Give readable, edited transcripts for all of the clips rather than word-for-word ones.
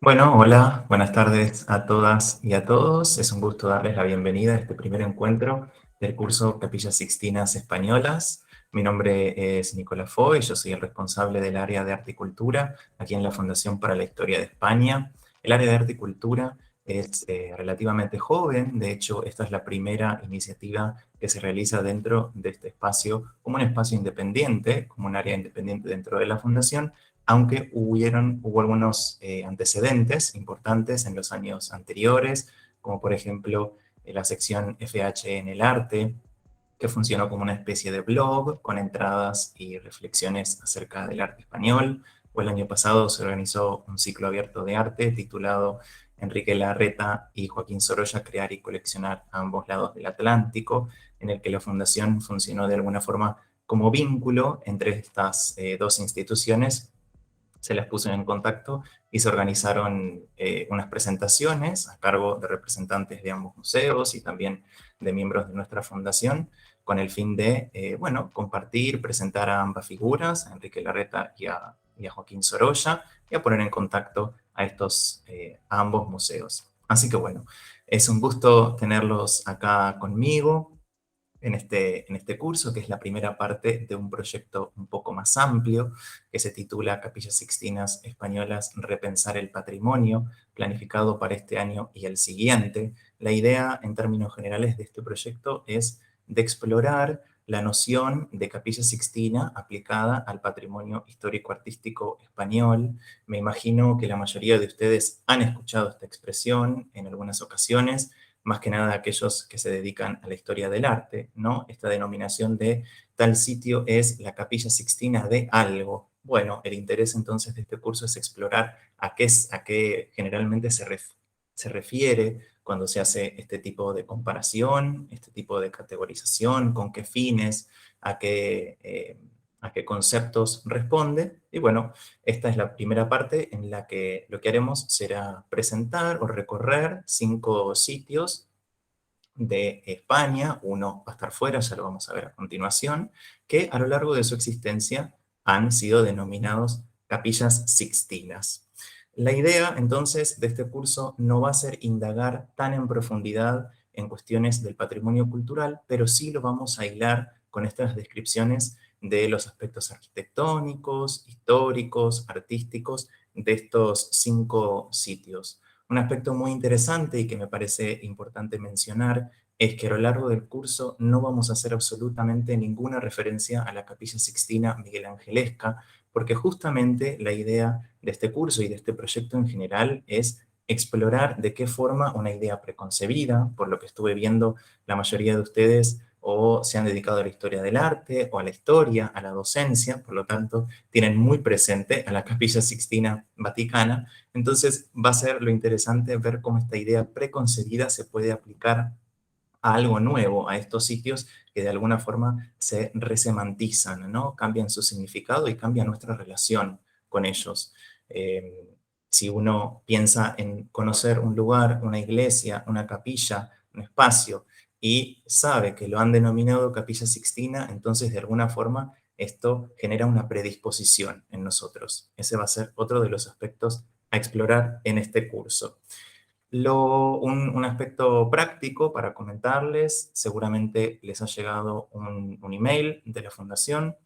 Bueno, hola, buenas tardes a todas y a todos. Es un gusto darles la bienvenida a este primer encuentro del curso Capillas Sixtinas Españolas. Mi nombre es Nicolás Foy, yo soy el responsable del área de Arte y Cultura aquí en la Fundación para la Historia de España. El área de Arte y Cultura es relativamente joven, de hecho esta es la primera iniciativa que se realiza dentro de este espacio como un espacio independiente, como un área independiente dentro de la Fundación, aunque hubo algunos antecedentes importantes en los años anteriores, como por ejemplo la sección FH en el arte, que funcionó como una especie de blog con entradas y reflexiones acerca del arte español, o el año pasado se organizó un ciclo abierto de arte titulado Enrique Larreta y Joaquín Sorolla, crear y coleccionar a ambos lados del Atlántico, en el que la fundación funcionó de alguna forma como vínculo entre estas dos instituciones. Se las puso en contacto y se organizaron unas presentaciones a cargo de representantes de ambos museos y también de miembros de nuestra fundación, con el fin de, bueno, compartir, presentar a ambas figuras, a Enrique Larreta y a Joaquín Sorolla, y a poner en contacto a a ambos museos. Así que bueno, es un gusto tenerlos acá conmigo en este curso, que es la primera parte de un proyecto un poco más amplio, que se titula Capillas Sixtinas Españolas, Repensar el Patrimonio, planificado para este año y el siguiente. La idea, en términos generales, de este proyecto es de explorar la noción de Capilla Sixtina aplicada al patrimonio histórico-artístico español. Me imagino que la mayoría de ustedes han escuchado esta expresión en algunas ocasiones, más que nada aquellos que se dedican a la historia del arte, ¿no? Esta denominación de tal sitio es la Capilla Sixtina de algo. Bueno, el interés entonces de este curso es explorar a qué generalmente se refiere cuando se hace este tipo de comparación, este tipo de categorización, con qué fines, a qué, eh, a qué conceptos responde. Y bueno, esta es la primera parte en la que lo que haremos será presentar o recorrer 5 sitios de España, uno va a estar fuera, ya lo vamos a ver a continuación, que a lo largo de su existencia han sido denominados capillas sixtinas. La idea entonces de este curso no va a ser indagar tan en profundidad en cuestiones del patrimonio cultural, pero sí lo vamos a hilar con estas descripciones de los aspectos arquitectónicos, históricos, artísticos de estos 5 sitios. Un aspecto muy interesante y que me parece importante mencionar es que a lo largo del curso no vamos a hacer absolutamente ninguna referencia a la Capilla Sixtina Miguel Angelesca, porque justamente la idea de este curso y de este proyecto en general es explorar de qué forma una idea preconcebida, por lo que estuve viendo, la mayoría de ustedes o se han dedicado a la historia del arte o a la historia, a la docencia, por lo tanto tienen muy presente a la Capilla Sixtina Vaticana. Entonces va a ser lo interesante ver cómo esta idea preconcebida se puede aplicar a algo nuevo, a estos sitios que de alguna forma se resemantizan, ¿no? Cambian su significado y cambia nuestra relación con ellos. Si uno piensa en conocer un lugar, una iglesia, una capilla, un espacio, y sabe que lo han denominado Capilla Sixtina, entonces de alguna forma esto genera una predisposición en nosotros. Ese va a ser otro de los aspectos a explorar en este curso. Un aspecto práctico para comentarles, seguramente les ha llegado un email de la fundación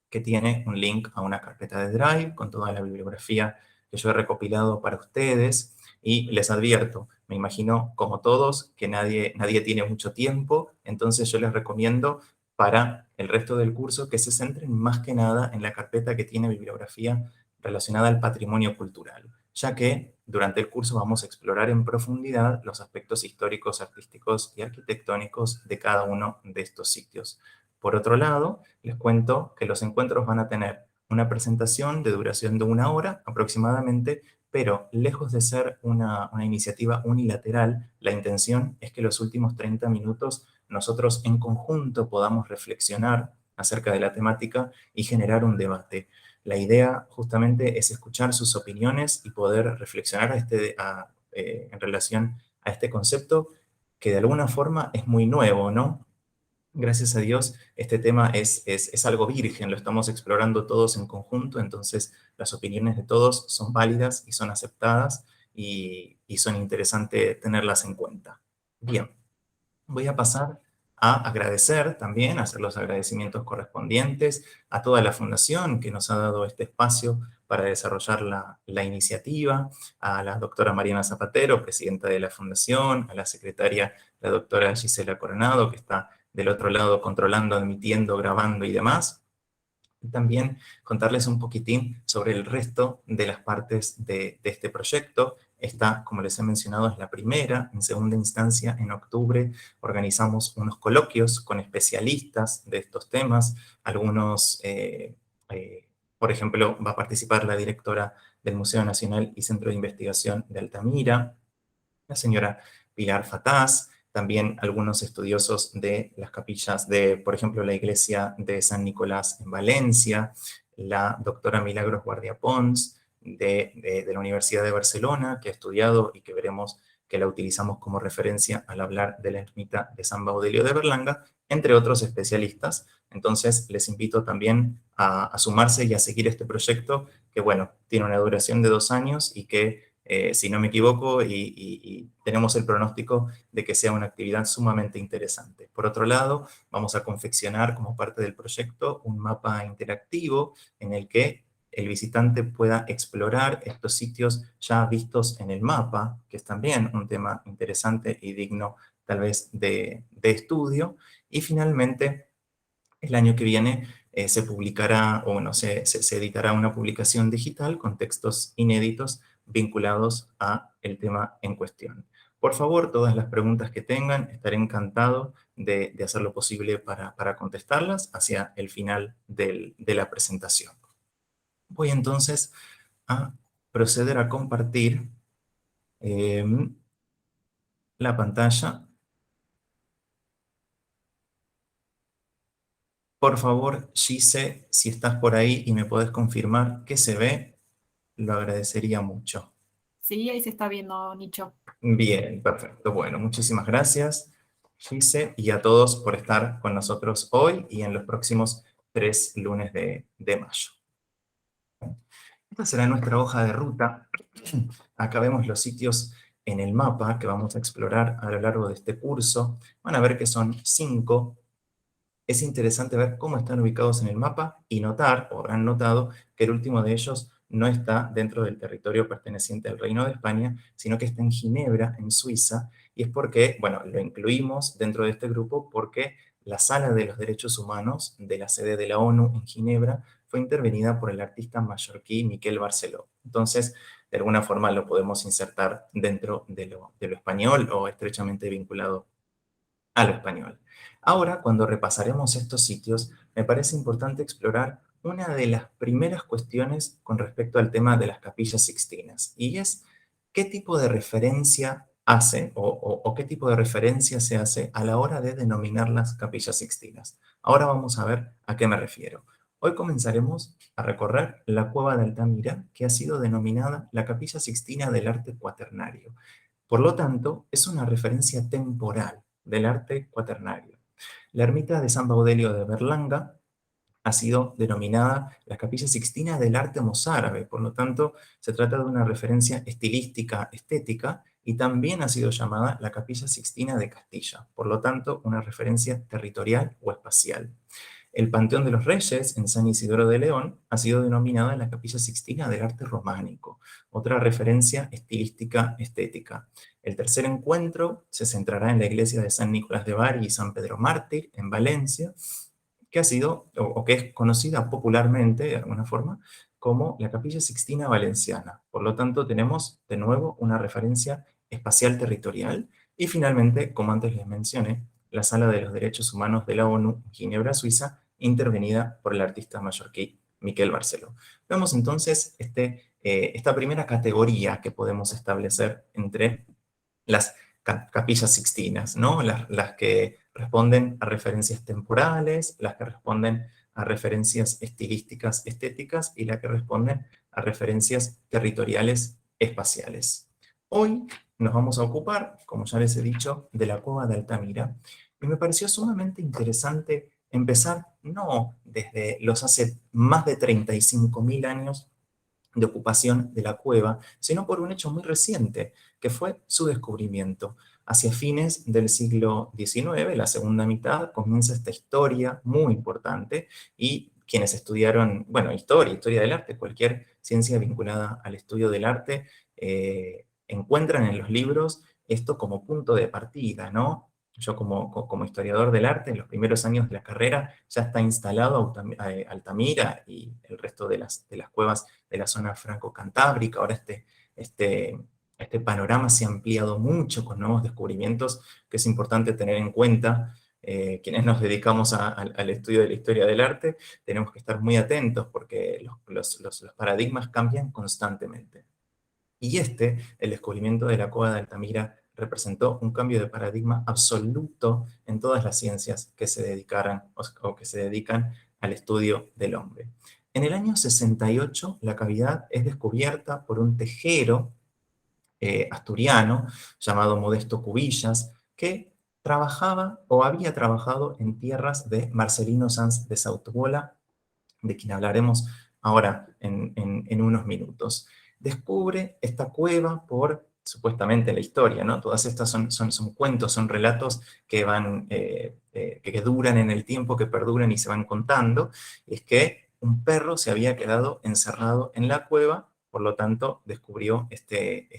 que tiene un link a una carpeta de Drive con toda la bibliografía que yo he recopilado para ustedes, y les advierto, me imagino como todos que nadie tiene mucho tiempo, entonces yo les recomiendo para el resto del curso que se centren más que nada en la carpeta que tiene bibliografía relacionada al patrimonio cultural, ya que durante el curso vamos a explorar en profundidad los aspectos históricos, artísticos y arquitectónicos de cada uno de estos sitios. Por otro lado, les cuento que los encuentros van a tener una presentación de duración de 1 hora aproximadamente, pero lejos de ser una iniciativa unilateral, la intención es que los últimos 30 minutos nosotros en conjunto podamos reflexionar acerca de la temática y generar un debate. La idea justamente es escuchar sus opiniones y poder reflexionar en relación a este concepto que de alguna forma es muy nuevo, ¿no? Gracias a Dios, este tema es algo virgen, lo estamos explorando todos en conjunto, entonces las opiniones de todos son válidas y son aceptadas y son interesantes tenerlas en cuenta. Bien, voy a pasar a agradecer también, a hacer los agradecimientos correspondientes a toda la fundación que nos ha dado este espacio para desarrollar la iniciativa, a la doctora Mariana Zapatero, presidenta de la fundación, a la secretaria, la doctora Gisela Coronado, que está del otro lado controlando, admitiendo, grabando y demás. Y también contarles un poquitín sobre el resto de las partes de este proyecto. Esta, como les he mencionado, es la primera. En segunda instancia, en octubre, organizamos unos coloquios con especialistas de estos temas. Algunos, por ejemplo, va a participar la directora del Museo Nacional y Centro de Investigación de Altamira, la señora Pilar Fataz, también algunos estudiosos de las capillas de, por ejemplo, la iglesia de San Nicolás en Valencia, la doctora Milagros Guardia Pons de la Universidad de Barcelona, que ha estudiado y que veremos que la utilizamos como referencia al hablar de la ermita de San Baudelio de Berlanga, entre otros especialistas. Entonces, les invito también a sumarse y a seguir este proyecto, que bueno, tiene una duración de 2 años y que si no me equivoco, y tenemos el pronóstico de que sea una actividad sumamente interesante. Por otro lado, vamos a confeccionar como parte del proyecto un mapa interactivo en el que el visitante pueda explorar estos sitios ya vistos en el mapa, que es también un tema interesante y digno tal vez de estudio. Y finalmente, el año que viene se publicará, o bueno, se editará una publicación digital con textos inéditos vinculados a el tema en cuestión. Por favor, todas las preguntas que tengan, estaré encantado de hacer lo posible para contestarlas hacia el final de la presentación. Voy entonces a proceder a compartir eh, la pantalla. Por favor, Gise, si estás por ahí y me podés confirmar que se ve, lo agradecería mucho. Sí, ahí se está viendo, Nicho. Bien, perfecto. Bueno, muchísimas gracias, Gise, y a todos por estar con nosotros hoy y en los próximos 3 lunes de mayo. Esta será nuestra hoja de ruta. Acá vemos los sitios en el mapa que vamos a explorar a lo largo de este curso. Van a ver que son 5. Es interesante ver cómo están ubicados en el mapa y notar, o habrán notado, que el último de ellos no está dentro del territorio perteneciente al Reino de España, sino que está en Ginebra, en Suiza, y es porque, bueno, lo incluimos dentro de este grupo porque la Sala de los Derechos Humanos de la sede de la ONU en Ginebra fue intervenida por el artista mallorquí Miquel Barceló. Entonces, de alguna forma lo podemos insertar dentro de lo español o estrechamente vinculado a lo español. Ahora, cuando repasaremos estos sitios, me parece importante explorar una de las primeras cuestiones con respecto al tema de las capillas sixtinas, y es qué tipo de referencia hace o qué tipo de referencia se hace a la hora de denominar las capillas sixtinas. Ahora vamos a ver a qué me refiero. Hoy comenzaremos a recorrer la cueva de Altamira, que ha sido denominada la Capilla Sixtina del Arte Cuaternario. Por lo tanto, es una referencia temporal del arte cuaternario. La ermita de San Baudelio de Berlanga ha sido denominada la Capilla Sixtina del arte mozárabe, por lo tanto, se trata de una referencia estilística, estética, y también ha sido llamada la Capilla Sixtina de Castilla, por lo tanto, una referencia territorial o espacial. El Panteón de los Reyes, en San Isidoro de León, ha sido denominada la Capilla Sixtina del arte románico, otra referencia estilística estética. El tercer encuentro se centrará en la iglesia de San Nicolás de Bari y San Pedro Mártir, en Valencia, que ha sido, o que es conocida popularmente, de alguna forma, como la Capilla Sixtina Valenciana. Por lo tanto, tenemos de nuevo una referencia espacial territorial. Y finalmente, como antes les mencioné, la Sala de los Derechos Humanos de la ONU, Ginebra, Suiza, intervenida por el artista mallorquí Miquel Barceló. Vemos entonces esta primera categoría que podemos establecer entre las capillas sixtinas, ¿no? Las que responden a referencias temporales, las que responden a referencias estilísticas, estéticas, y las que responden a referencias territoriales, espaciales. Hoy nos vamos a ocupar, como ya les he dicho, de la cueva de Altamira. Y me pareció sumamente interesante empezar no desde los hace más de 35.000 años de ocupación de la cueva, sino por un hecho muy reciente, que fue su descubrimiento. Hacia fines del siglo XIX, la segunda mitad, comienza esta historia muy importante y quienes estudiaron, bueno, historia del arte, cualquier ciencia vinculada al estudio del arte, encuentran en los libros esto como punto de partida, ¿no? Yo como historiador del arte, en los primeros años de la carrera ya está instalado Altamira y el resto de las cuevas de la zona franco-cantábrica. Ahora este, este panorama se ha ampliado mucho con nuevos descubrimientos que es importante tener en cuenta. Quienes nos dedicamos al estudio de la historia del arte, tenemos que estar muy atentos porque los paradigmas cambian constantemente. Y el descubrimiento de la cueva de Altamira, representó un cambio de paradigma absoluto en todas las ciencias que se dedicaran o que se dedican al estudio del hombre. En el año 68, la cavidad es descubierta por un tejero asturiano llamado Modesto Cubillas, que trabajaba o había trabajado en tierras de Marcelino Sanz de Sautuola, de quien hablaremos ahora en unos minutos. Descubre esta cueva por, supuestamente, la historia, ¿no? Todas estas son cuentos, son relatos que que duran en el tiempo, que perduran y se van contando. Es que un perro se había quedado encerrado en la cueva, por lo tanto descubrió este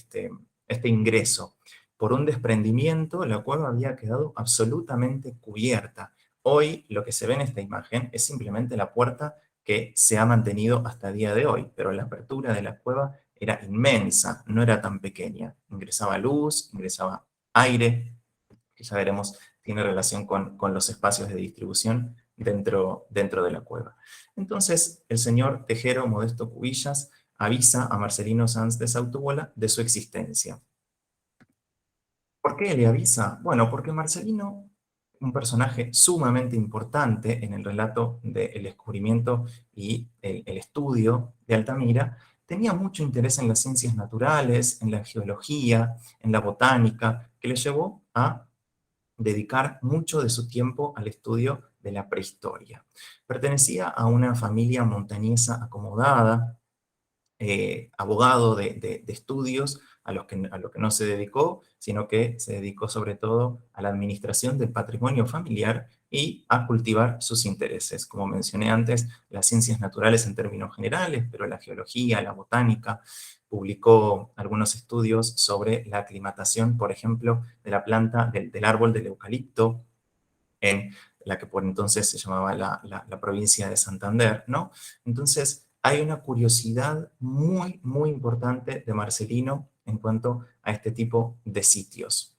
ingreso. Por un desprendimiento, la cueva había quedado absolutamente cubierta. Hoy lo que se ve en esta imagen es simplemente la puerta que se ha mantenido hasta el día de hoy, pero la apertura de la cueva era inmensa, no era tan pequeña. Ingresaba luz, ingresaba aire, que ya veremos tiene relación con los espacios de distribución dentro de la cueva. Entonces, el señor Tejero Modesto Cubillas avisa a Marcelino Sanz de Sautuola de su existencia. ¿Por qué le avisa? Bueno, porque Marcelino, un personaje sumamente importante en el relato del descubrimiento y el estudio de Altamira, tenía mucho interés en las ciencias naturales, en la geología, en la botánica, que le llevó a dedicar mucho de su tiempo al estudio de la prehistoria. Pertenecía a una familia montañesa acomodada, abogado de estudios a lo que no se dedicó, sino que se dedicó sobre todo a la administración del patrimonio familiar y a cultivar sus intereses. Como mencioné antes, las ciencias naturales en términos generales, pero la geología, la botánica. Publicó algunos estudios sobre la aclimatación, por ejemplo, de la planta del árbol del eucalipto en la que por entonces se llamaba la provincia de Santander, ¿no? Entonces, hay una curiosidad muy, muy importante de Marcelino en cuanto a este tipo de sitios.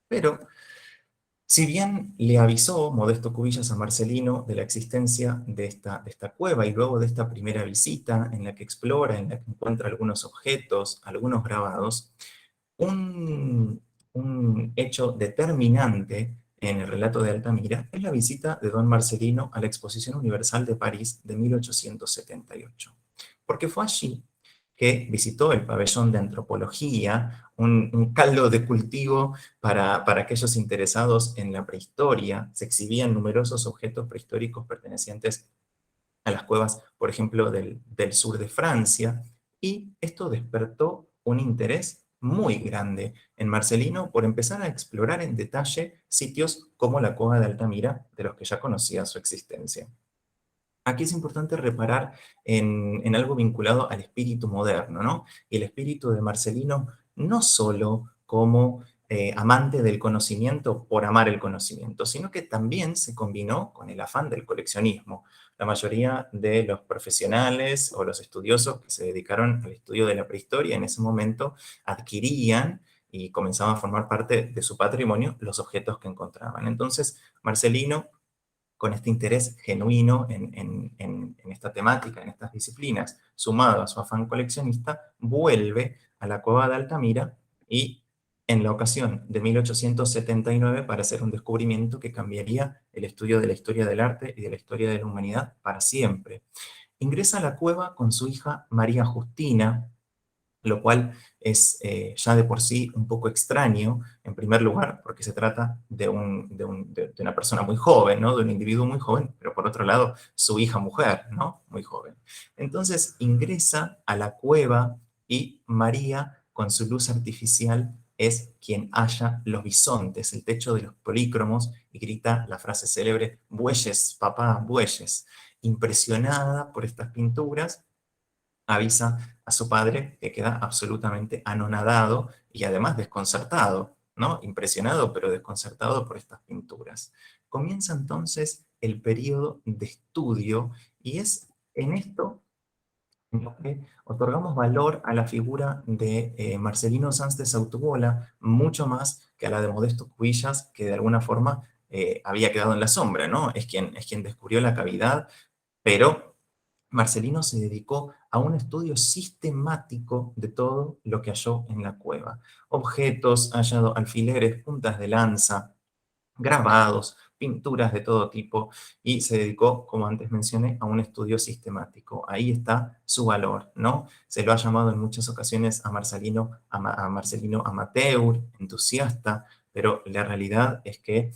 Pero, si bien le avisó Modesto Cubillas a Marcelino de la existencia de esta cueva y luego de esta primera visita en la que explora, en la que encuentra algunos objetos, algunos grabados, un hecho determinante en el relato de Altamira es la visita de don Marcelino a la Exposición Universal de París de 1878, porque fue allí que visitó el pabellón de antropología, un caldo de cultivo para aquellos interesados en la prehistoria. Se exhibían numerosos objetos prehistóricos pertenecientes a las cuevas, por ejemplo, del sur de Francia, y esto despertó un interés muy grande en Marcelino por empezar a explorar en detalle sitios como la cueva de Altamira, de los que ya conocía su existencia. Aquí es importante reparar en algo vinculado al espíritu moderno, ¿no? Y el espíritu de Marcelino no solo como amante del conocimiento por amar el conocimiento, sino que también se combinó con el afán del coleccionismo. La mayoría de los profesionales o los estudiosos que se dedicaron al estudio de la prehistoria en ese momento adquirían y comenzaban a formar parte de su patrimonio los objetos que encontraban. Entonces, Marcelino, con este interés genuino en esta temática, en estas disciplinas, sumado a su afán coleccionista, vuelve a la cueva de Altamira y en la ocasión de 1879 para hacer un descubrimiento que cambiaría el estudio de la historia del arte y de la historia de la humanidad para siempre. Ingresa a la cueva con su hija María Justina, lo cual es ya de por sí un poco extraño, en primer lugar, porque se trata de una persona muy joven, ¿no? De un individuo muy joven, pero por otro lado, su hija mujer, ¿no? Muy joven. Entonces ingresa a la cueva y María, con su luz artificial, es quien halla los bisontes, el techo de los polícromos, y grita la frase célebre, bueyes, papá, bueyes. Impresionada por estas pinturas, avisa a su padre, que queda absolutamente anonadado y además desconcertado, ¿no? Impresionado pero desconcertado por estas pinturas. Comienza entonces el periodo de estudio y es en esto en lo que otorgamos valor a la figura de Marcelino Sanz de Sautuola, mucho más que a la de Modesto Cubillas, que de alguna forma había quedado en la sombra, ¿no? Es quien descubrió la cavidad, pero Marcelino se dedicó a un estudio sistemático de todo lo que halló en la cueva. Objetos, hallado alfileres, puntas de lanza, grabados, pinturas de todo tipo, y se dedicó, como antes mencioné, a un estudio sistemático. Ahí está su valor, ¿no? Se lo ha llamado en muchas ocasiones a Marcelino amateur, entusiasta, pero la realidad es que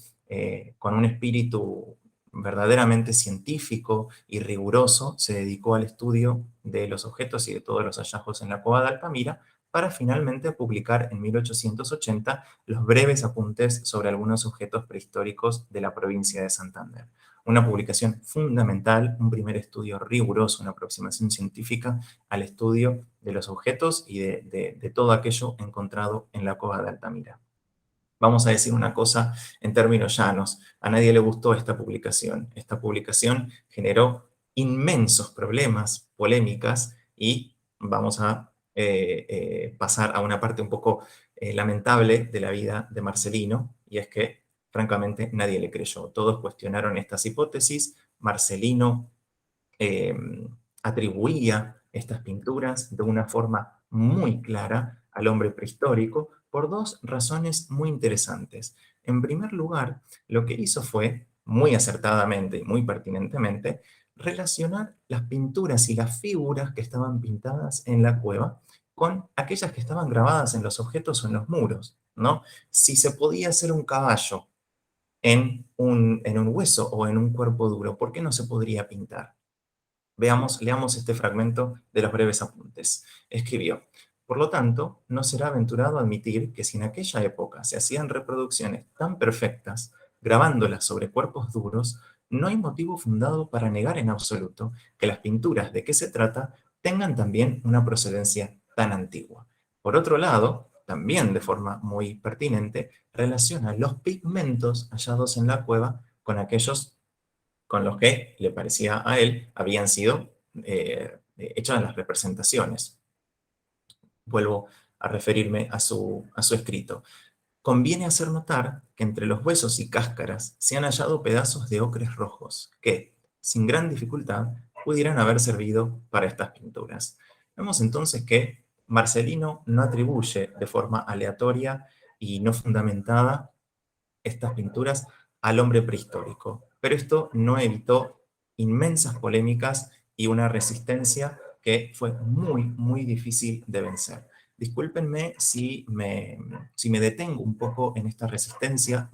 con un espíritu verdaderamente científico y riguroso, se dedicó al estudio de los objetos y de todos los hallazgos en la cueva de Altamira, para finalmente publicar en 1880 los breves apuntes sobre algunos objetos prehistóricos de la provincia de Santander. Una publicación fundamental, un primer estudio riguroso, una aproximación científica al estudio de los objetos y de todo aquello encontrado en la cueva de Altamira. Vamos a decir una cosa en términos llanos. A nadie le gustó esta publicación. Esta publicación generó inmensos problemas, polémicas, y vamos a pasar a una parte un poco lamentable de la vida de Marcelino, y es que, francamente, nadie le creyó. Todos cuestionaron estas hipótesis. Marcelino eh, atribuía estas pinturas de una forma muy clara al hombre prehistórico por dos razones muy interesantes. En primer lugar, lo que hizo fue, muy acertadamente y muy pertinentemente, relacionar las pinturas y las figuras que estaban pintadas en la cueva con aquellas que estaban grabadas en los objetos o en los muros, ¿no? Si se podía hacer un caballo en un hueso o en un cuerpo duro, ¿por qué no se podría pintar? Leamos este fragmento de los breves apuntes. Escribió: por lo tanto, no será aventurado admitir que si en aquella época se hacían reproducciones tan perfectas, grabándolas sobre cuerpos duros, no hay motivo fundado para negar en absoluto que las pinturas de que se trata tengan también una procedencia tan antigua. Por otro lado, también de forma muy pertinente, relaciona los pigmentos hallados en la cueva con aquellos con los que, le parecía a él, habían sido hechas las representaciones. Vuelvo a referirme a su escrito. Conviene hacer notar que entre los huesos y cáscaras se han hallado pedazos de ocres rojos que, sin gran dificultad, pudieran haber servido para estas pinturas. Vemos entonces que Marcelino no atribuye de forma aleatoria y no fundamentada estas pinturas al hombre prehistórico. Pero esto no evitó inmensas polémicas y una resistencia que fue muy, muy difícil de vencer. Discúlpenme si me detengo un poco en esta resistencia.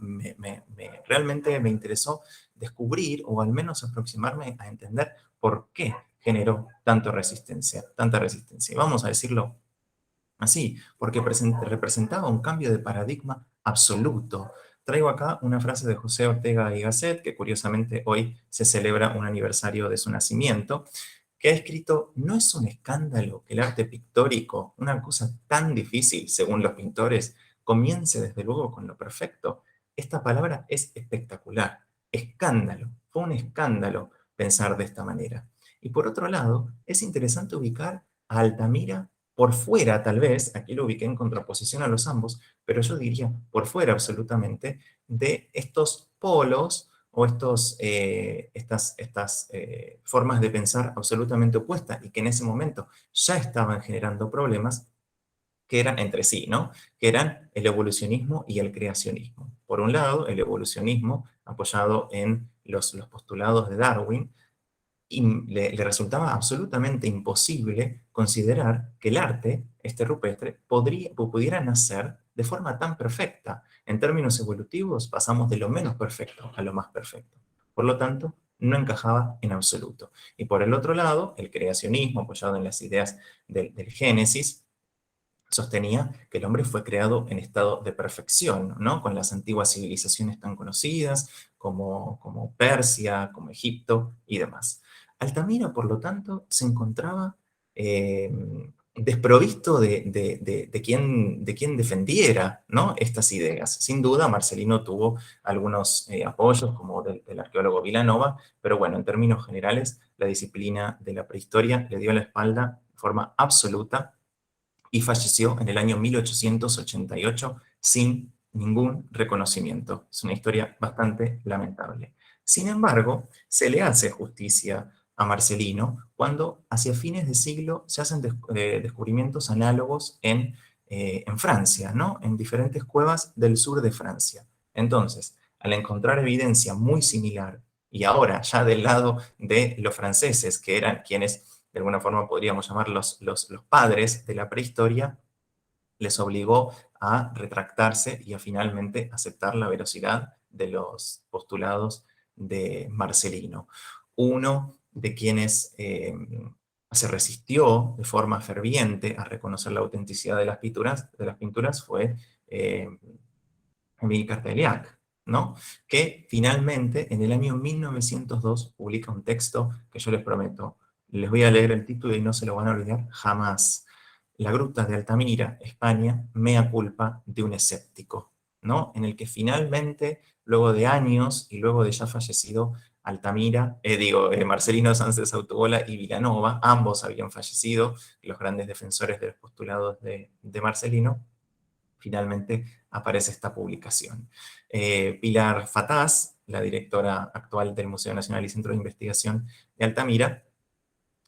Realmente me interesó descubrir o al menos aproximarme a entender por qué generó tanta resistencia, tanta resistencia. Y vamos a decirlo así, porque representaba un cambio de paradigma absoluto. Traigo acá una frase de José Ortega y Gasset, que curiosamente hoy se celebra un aniversario de su nacimiento, que ha escrito: no es un escándalo que el arte pictórico, una cosa tan difícil según los pintores, comience desde luego con lo perfecto. Esta palabra es espectacular. Escándalo. Fue un escándalo pensar de esta manera. Y por otro lado, es interesante ubicar a Altamira por fuera, tal vez, aquí lo ubiqué en contraposición a los ambos, pero yo diría por fuera absolutamente, de estos polos o estas formas de pensar absolutamente opuestas y que en ese momento ya estaban generando problemas que eran entre sí, ¿no? Que eran el evolucionismo y el creacionismo. Por un lado, el evolucionismo, apoyado en los postulados de Darwin, le resultaba absolutamente imposible considerar que el arte, este rupestre, pudiera nacer de forma tan perfecta. En términos evolutivos, pasamos de lo menos perfecto a lo más perfecto. Por lo tanto, no encajaba en absoluto. Y por el otro lado, el creacionismo, apoyado en las ideas del Génesis, sostenía que el hombre fue creado en estado de perfección, ¿no? Con las antiguas civilizaciones tan conocidas como Persia, como Egipto y demás. Altamira, por lo tanto, se encontraba eh, desprovisto de quien defendiera, ¿no?, estas ideas. Sin duda, Marcelino tuvo algunos apoyos, como del arqueólogo Vilanova, pero bueno, en términos generales, la disciplina de la prehistoria le dio la espalda de forma absoluta y falleció en el año 1888 sin ningún reconocimiento. Es una historia bastante lamentable. Sin embargo, se le hace justicia a Marcelino cuando hacia fines de siglo se hacen descubrimientos análogos en Francia, ¿no? En diferentes cuevas del sur de Francia. Entonces, al encontrar evidencia muy similar, y ahora ya del lado de los franceses, que eran quienes de alguna forma podríamos llamar los padres de la prehistoria, les obligó a retractarse y a finalmente aceptar la veracidad de los postulados de Marcelino. Uno de quienes se resistió de forma ferviente a reconocer la autenticidad de las pinturas fue eh, Émile Carteliac, ¿no? Que finalmente en el año 1902 publica un texto que yo les prometo, les voy a leer el título y no se lo van a olvidar jamás. La gruta de Altamira, España, mea culpa de un escéptico, ¿no? En el que finalmente, luego de años y luego de ya fallecido Altamira, Marcelino Sánchez Autuola y Vilanova, ambos habían fallecido, los grandes defensores de los postulados de Marcelino, finalmente aparece esta publicación. Pilar Fatás, la directora actual del Museo Nacional y Centro de Investigación de Altamira,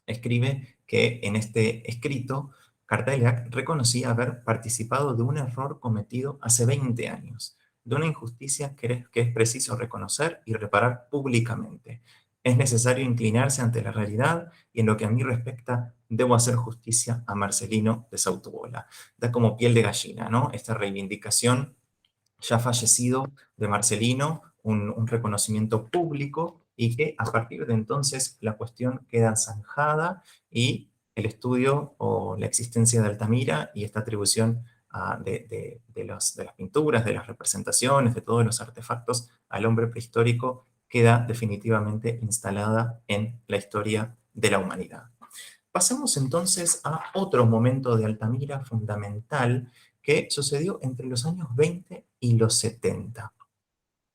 escribe que en este escrito Carteliac reconocía haber participado de un error cometido hace 20 años, de una injusticia que es preciso reconocer y reparar públicamente. Es necesario inclinarse ante la realidad y en lo que a mí respecta, debo hacer justicia a Marcelino de Sautuola. Da como piel de gallina, ¿no? Esta reivindicación ya fallecido de Marcelino, un reconocimiento público y que a partir de entonces la cuestión queda zanjada y el estudio o la existencia de Altamira y esta atribución de las pinturas, de las representaciones, de todos los artefactos al hombre prehistórico queda definitivamente instalada en la historia de la humanidad. Pasemos entonces a otro momento de Altamira fundamental que sucedió entre los años 20 y los 70,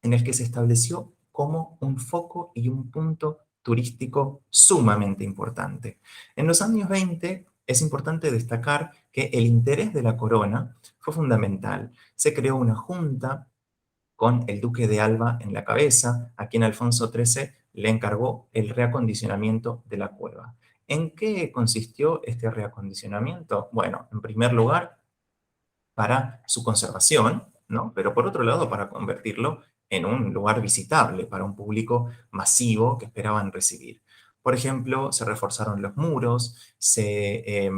en el que se estableció como un foco y un punto turístico sumamente importante. En los años 20 es importante destacar que el interés de la corona fue fundamental. Se creó una junta con el duque de Alba en la cabeza, a quien Alfonso XIII le encargó el reacondicionamiento de la cueva. ¿En qué consistió este reacondicionamiento? Bueno, en primer lugar, para su conservación, ¿no? Pero por otro lado, para convertirlo en un lugar visitable para un público masivo que esperaban recibir. Por ejemplo, se reforzaron los muros, se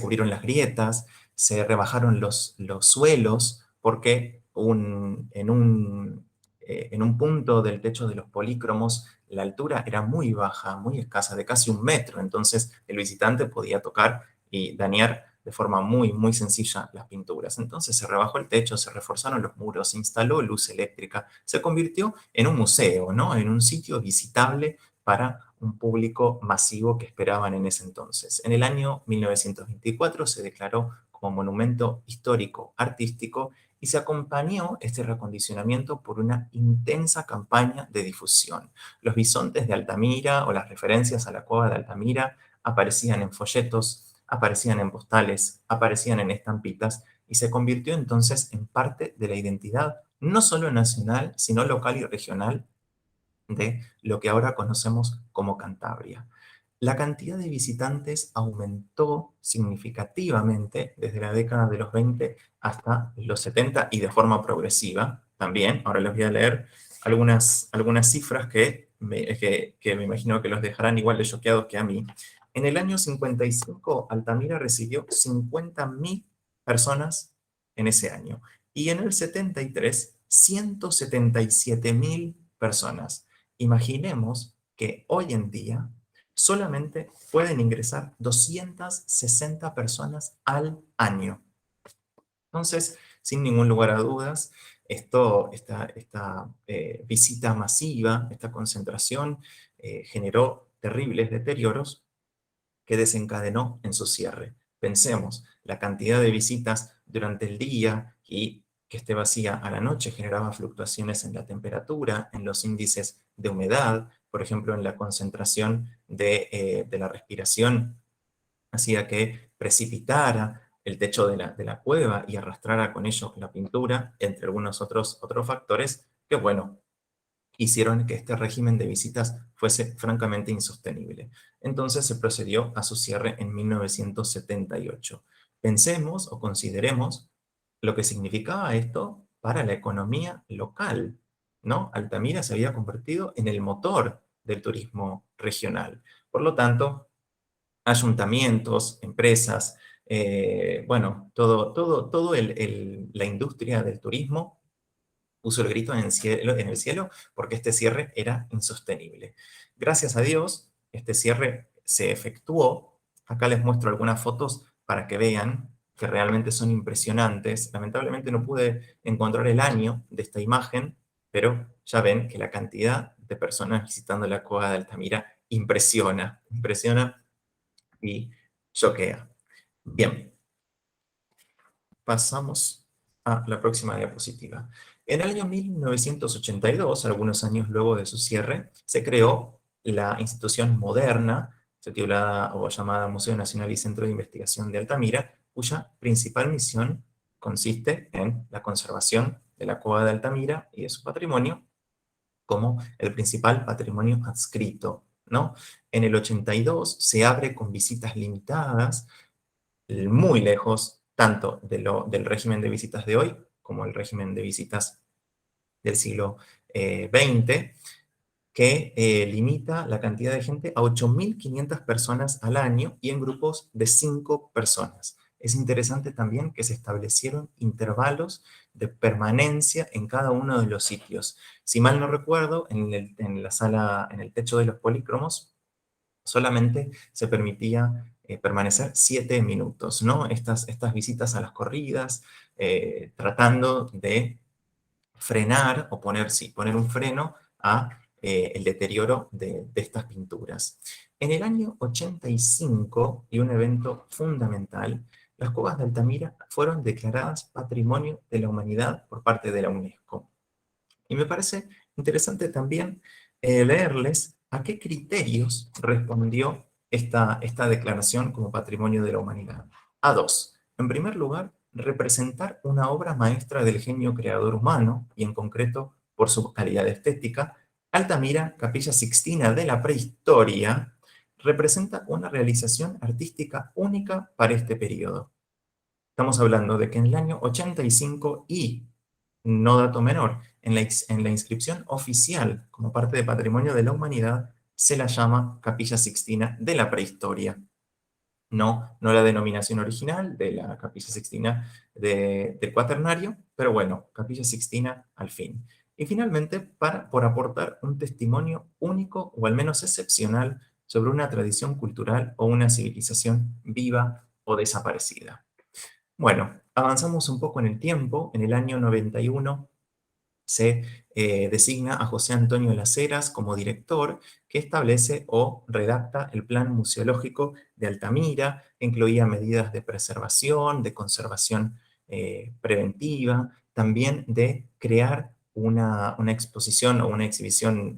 cubrieron las grietas, se rebajaron los suelos, porque en un punto del techo de los polícromos la altura era muy baja, muy escasa, de casi 1 metro, entonces el visitante podía tocar y dañar de forma muy, muy sencilla las pinturas. Entonces se rebajó el techo, se reforzaron los muros, se instaló luz eléctrica, se convirtió en un museo, ¿no? En un sitio visitable para un público masivo que esperaban en ese entonces. En el año 1924 se declaró como monumento histórico artístico y se acompañó este reacondicionamiento por una intensa campaña de difusión. Los bisontes de Altamira o las referencias a la cueva de Altamira aparecían en folletos, aparecían en postales, aparecían en estampitas y se convirtió entonces en parte de la identidad no solo nacional, sino local y regional de lo que ahora conocemos como Cantabria. La cantidad de visitantes aumentó significativamente desde la década de los 20 hasta los 70 y de forma progresiva también. Ahora les voy a leer algunas cifras que que me imagino que los dejarán igual de choqueados que a mí. En el año 55, Altamira recibió 50.000 personas en ese año. Y en el 73, 177.000 personas. Imaginemos que hoy en día solamente pueden ingresar 260 personas al año. Entonces, sin ningún lugar a dudas, esta visita masiva, esta concentración, generó terribles deterioros que desencadenó en su cierre. Pensemos, la cantidad de visitas durante el día y que esté vacía a la noche generaba fluctuaciones en la temperatura, en los índices de humedad, por ejemplo, en la concentración de la respiración, hacía que precipitara el techo de la cueva y arrastrara con ello la pintura, entre algunos otros factores que, bueno, hicieron que este régimen de visitas fuese francamente insostenible. Entonces se procedió a su cierre en 1978. Pensemos o consideremos lo que significaba esto para la economía local, ¿no? Altamira se había convertido en el motor del turismo regional. Por lo tanto, ayuntamientos, empresas, bueno, todo la industria del turismo puso el grito en el cielo porque este cierre era insostenible. Gracias a Dios, este cierre se efectuó. Acá les muestro algunas fotos para que vean que realmente son impresionantes. Lamentablemente no pude encontrar el año de esta imagen, pero ya ven que la cantidad de personas visitando la cueva de Altamira impresiona y choquea. Bien, pasamos a la próxima diapositiva. En el año 1982, algunos años luego de su cierre, se creó la institución moderna, titulada o llamada Museo Nacional y Centro de Investigación de Altamira, cuya principal misión consiste en la conservación de la cueva de Altamira y de su patrimonio como el principal patrimonio adscrito, ¿no? En el 82 se abre con visitas limitadas, muy lejos tanto del régimen de visitas de hoy como el régimen de visitas del siglo XX, que limita la cantidad de gente a 8.500 personas al año y en grupos de 5 personas. Es interesante también que se establecieron intervalos de permanencia en cada uno de los sitios. Si mal no recuerdo, en la sala, en el techo de los polícromos, solamente se permitía permanecer 7 minutos, ¿no? Estas visitas a las corridas, tratando de frenar o poner un freno a el deterioro de estas pinturas. En el año 85, y un evento fundamental, las cuevas de Altamira fueron declaradas Patrimonio de la Humanidad por parte de la UNESCO. Y me parece interesante también leerles a qué criterios respondió esta declaración como Patrimonio de la Humanidad. A dos. En primer lugar, representar una obra maestra del genio creador humano, y en concreto por su calidad estética. Altamira, Capilla Sixtina de la prehistoria, representa una realización artística única para este periodo. Estamos hablando de que en el año 85 y, no dato menor, en la inscripción oficial como parte de Patrimonio de la Humanidad se la llama Capilla Sixtina de la prehistoria. No la denominación original de la Capilla Sixtina del Cuaternario, pero bueno, Capilla Sixtina al fin. Y finalmente, por aportar un testimonio único o al menos excepcional sobre una tradición cultural o una civilización viva o desaparecida. Bueno, avanzamos un poco en el tiempo. En el año 91 se designa a José Antonio Las Heras como director, que establece o redacta el plan museológico de Altamira, que incluía medidas de preservación, de conservación preventiva, también de crear una exposición o una exhibición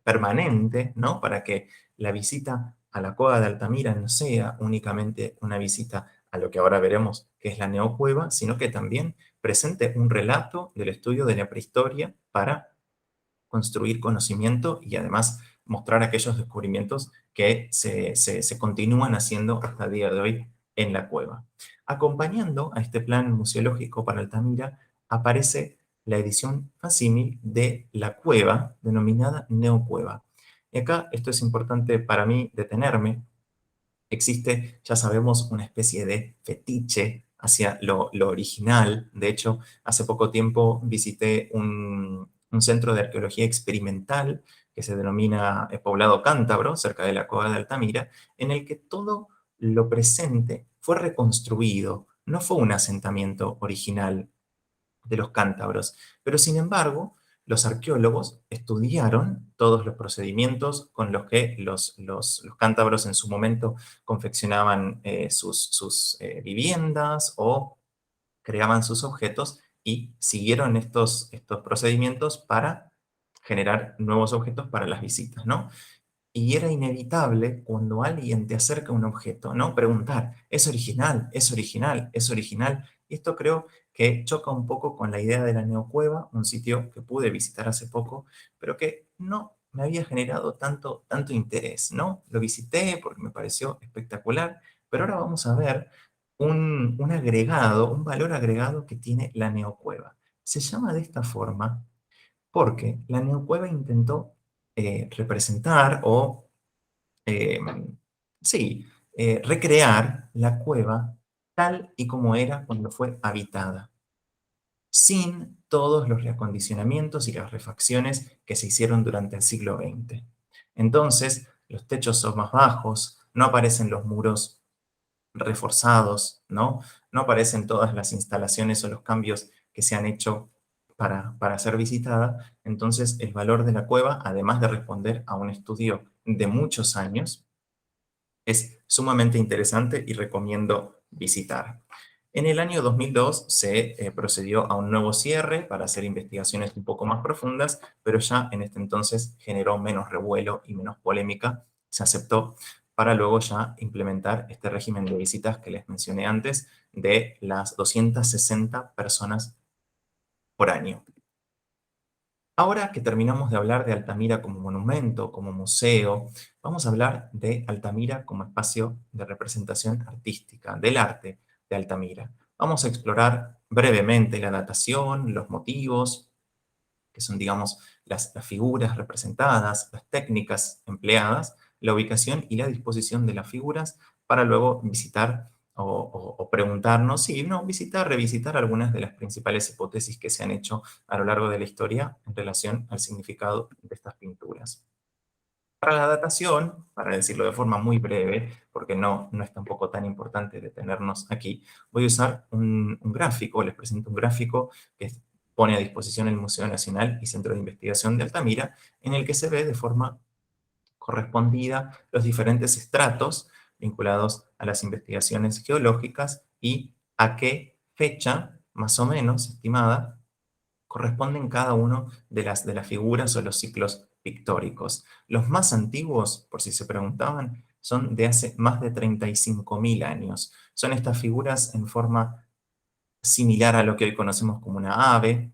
permanente, ¿no? Para que la visita a la cueva de Altamira no sea únicamente una visita a lo que ahora veremos que es la neocueva, sino que también presente un relato del estudio de la prehistoria para construir conocimiento y además mostrar aquellos descubrimientos que se continúan haciendo hasta el día de hoy en la cueva. Acompañando a este plan museológico para Altamira aparece la edición facsímil de La Cueva, denominada Neocueva. Y acá esto es importante para mí detenerme. Existe, ya sabemos, una especie de fetiche hacia lo original. De hecho, hace poco tiempo visité un centro de arqueología experimental que se denomina Poblado Cántabro, cerca de la Cueva de Altamira, en el que todo lo presente fue reconstruido, no fue un asentamiento original de los cántabros. Pero sin embargo, los arqueólogos estudiaron todos los procedimientos con los que los cántabros en su momento confeccionaban sus viviendas o creaban sus objetos y siguieron estos procedimientos para generar nuevos objetos para las visitas, ¿no? Y era inevitable cuando alguien te acerca un objeto, ¿no? Preguntar, ¿es original? ¿Es original? ¿Es original? Y esto creo que choca un poco con la idea de la Neocueva, un sitio que pude visitar hace poco, pero que no me había generado tanto interés, ¿no? Lo visité porque me pareció espectacular, pero ahora vamos a ver un agregado, un valor agregado que tiene la Neocueva. Se llama de esta forma porque la Neocueva intentó representar o, eh, sí, recrear la cueva tal y como era cuando fue habitada, sin todos los reacondicionamientos y las refacciones que se hicieron durante el siglo XX. Entonces, los techos son más bajos, no aparecen los muros reforzados, ¿no? No aparecen todas las instalaciones o los cambios que se han hecho para ser visitada. Entonces, el valor de la cueva, además de responder a un estudio de muchos años, es sumamente interesante y recomiendo visitar. En el año 2002 se procedió a un nuevo cierre para hacer investigaciones un poco más profundas, pero ya en este entonces generó menos revuelo y menos polémica. Se aceptó para luego ya implementar este régimen de visitas que les mencioné antes de las 260 personas por año. Ahora que terminamos de hablar de Altamira como monumento, como museo, vamos a hablar de Altamira como espacio de representación artística, del arte de Altamira. Vamos a explorar brevemente la datación, los motivos, que son, digamos, las figuras representadas, las técnicas empleadas, la ubicación y la disposición de las figuras, para luego visitar o preguntarnos, sí, no, visitar, revisitar algunas de las principales hipótesis que se han hecho a lo largo de la historia en relación al significado de estas pinturas. Para la datación, para decirlo de forma muy breve, porque no es tampoco tan importante detenernos aquí, voy a usar un gráfico, les presento un gráfico que pone a disposición el Museo Nacional y Centro de Investigación de Altamira, en el que se ve de forma correspondida los diferentes estratos vinculados a las investigaciones geológicas y a qué fecha, más o menos estimada, corresponden cada uno de las figuras o los ciclos pictóricos. Los más antiguos, por si se preguntaban, son de hace más de 35.000 años. Son estas figuras en forma similar a lo que hoy conocemos como una ave,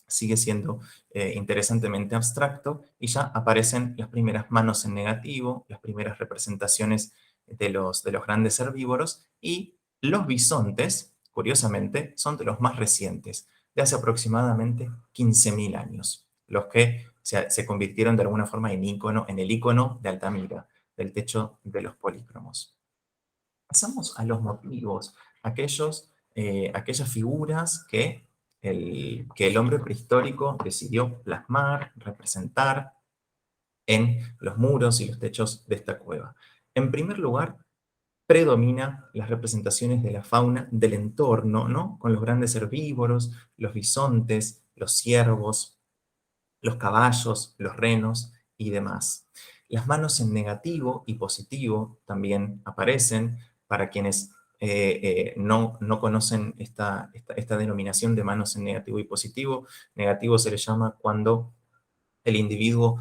sigue siendo interesantemente abstracto, y ya aparecen las primeras manos en negativo, las primeras representaciones de los grandes herbívoros, y los bisontes, curiosamente, son de los más recientes, de hace aproximadamente 15.000 años, los que se convirtieron de alguna forma en el icono de Altamira, del techo de los polícromos. Pasamos a los motivos, aquellas figuras que el hombre prehistórico decidió plasmar, representar en los muros y los techos de esta cueva. En primer lugar, predomina las representaciones de la fauna del entorno, ¿no? Con los grandes herbívoros, los bisontes, los ciervos, los caballos, los renos y demás. Las manos en negativo y positivo también aparecen para quienes no conocen esta denominación de manos en negativo y positivo. Negativo se le llama cuando el individuo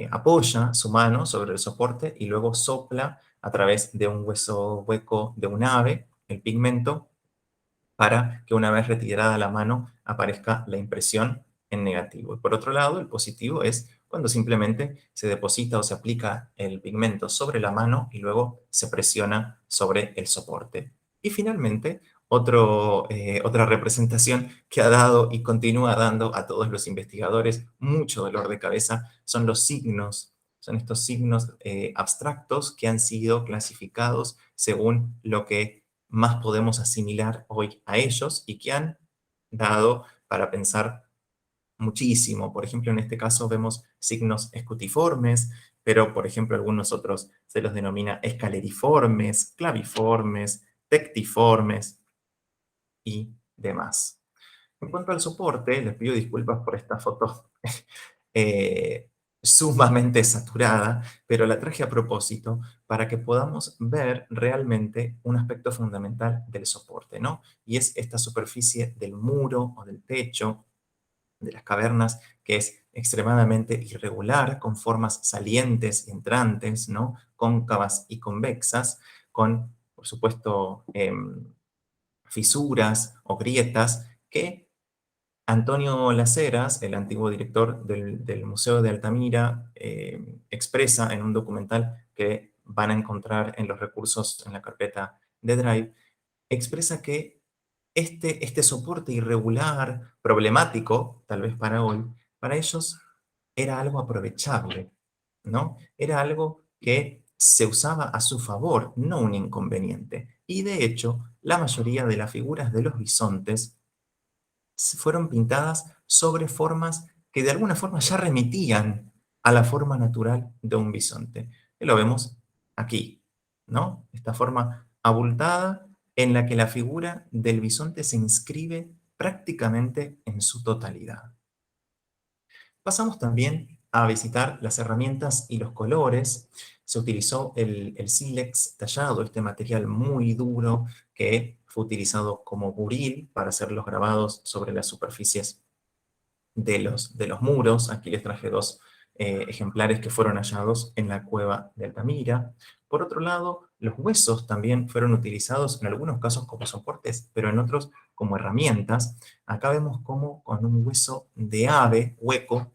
apoya su mano sobre el soporte y luego sopla a través de un hueso hueco de un ave, el pigmento, para que una vez retirada la mano aparezca la impresión en negativo. Y por otro lado, el positivo es cuando simplemente se deposita o se aplica el pigmento sobre la mano y luego se presiona sobre el soporte. Y finalmente, Otra representación que ha dado y continúa dando a todos los investigadores mucho dolor de cabeza son los signos. Son estos signos abstractos que han sido clasificados según lo que más podemos asimilar hoy a ellos y que han dado para pensar muchísimo. Por ejemplo, en este caso vemos signos escutiformes, pero por ejemplo algunos otros se los denomina escaleriformes, claviformes, tectiformes y demás. En cuanto al soporte, les pido disculpas por esta foto eh, sumamente saturada, pero la traje a propósito para que podamos ver realmente un aspecto fundamental del soporte, ¿no? Y es esta superficie del muro o del techo de las cavernas, que es extremadamente irregular, con formas salientes, entrantes, ¿no? Cóncavas y convexas, con, por supuesto, fisuras o grietas que Antonio Las Heras, el antiguo director del Museo de Altamira, expresa en un documental que van a encontrar en los recursos en la carpeta de Drive, expresa que este soporte irregular, problemático, tal vez para hoy, para ellos era algo aprovechable, ¿no? Era algo que se usaba a su favor, no un inconveniente. Y de hecho, la mayoría de las figuras de los bisontes fueron pintadas sobre formas que de alguna forma ya remitían a la forma natural de un bisonte. Y lo vemos aquí, ¿no? Esta forma abultada en la que la figura del bisonte se inscribe prácticamente en su totalidad. Pasamos también a visitar las herramientas y los colores. Se utilizó el sílex tallado, este material muy duro que fue utilizado como buril para hacer los grabados sobre las superficies de los muros. Aquí les traje dos ejemplares que fueron hallados en la cueva de Altamira. Por otro lado, los huesos también fueron utilizados en algunos casos como soportes, pero en otros como herramientas. Acá vemos cómo con un hueso de hueco,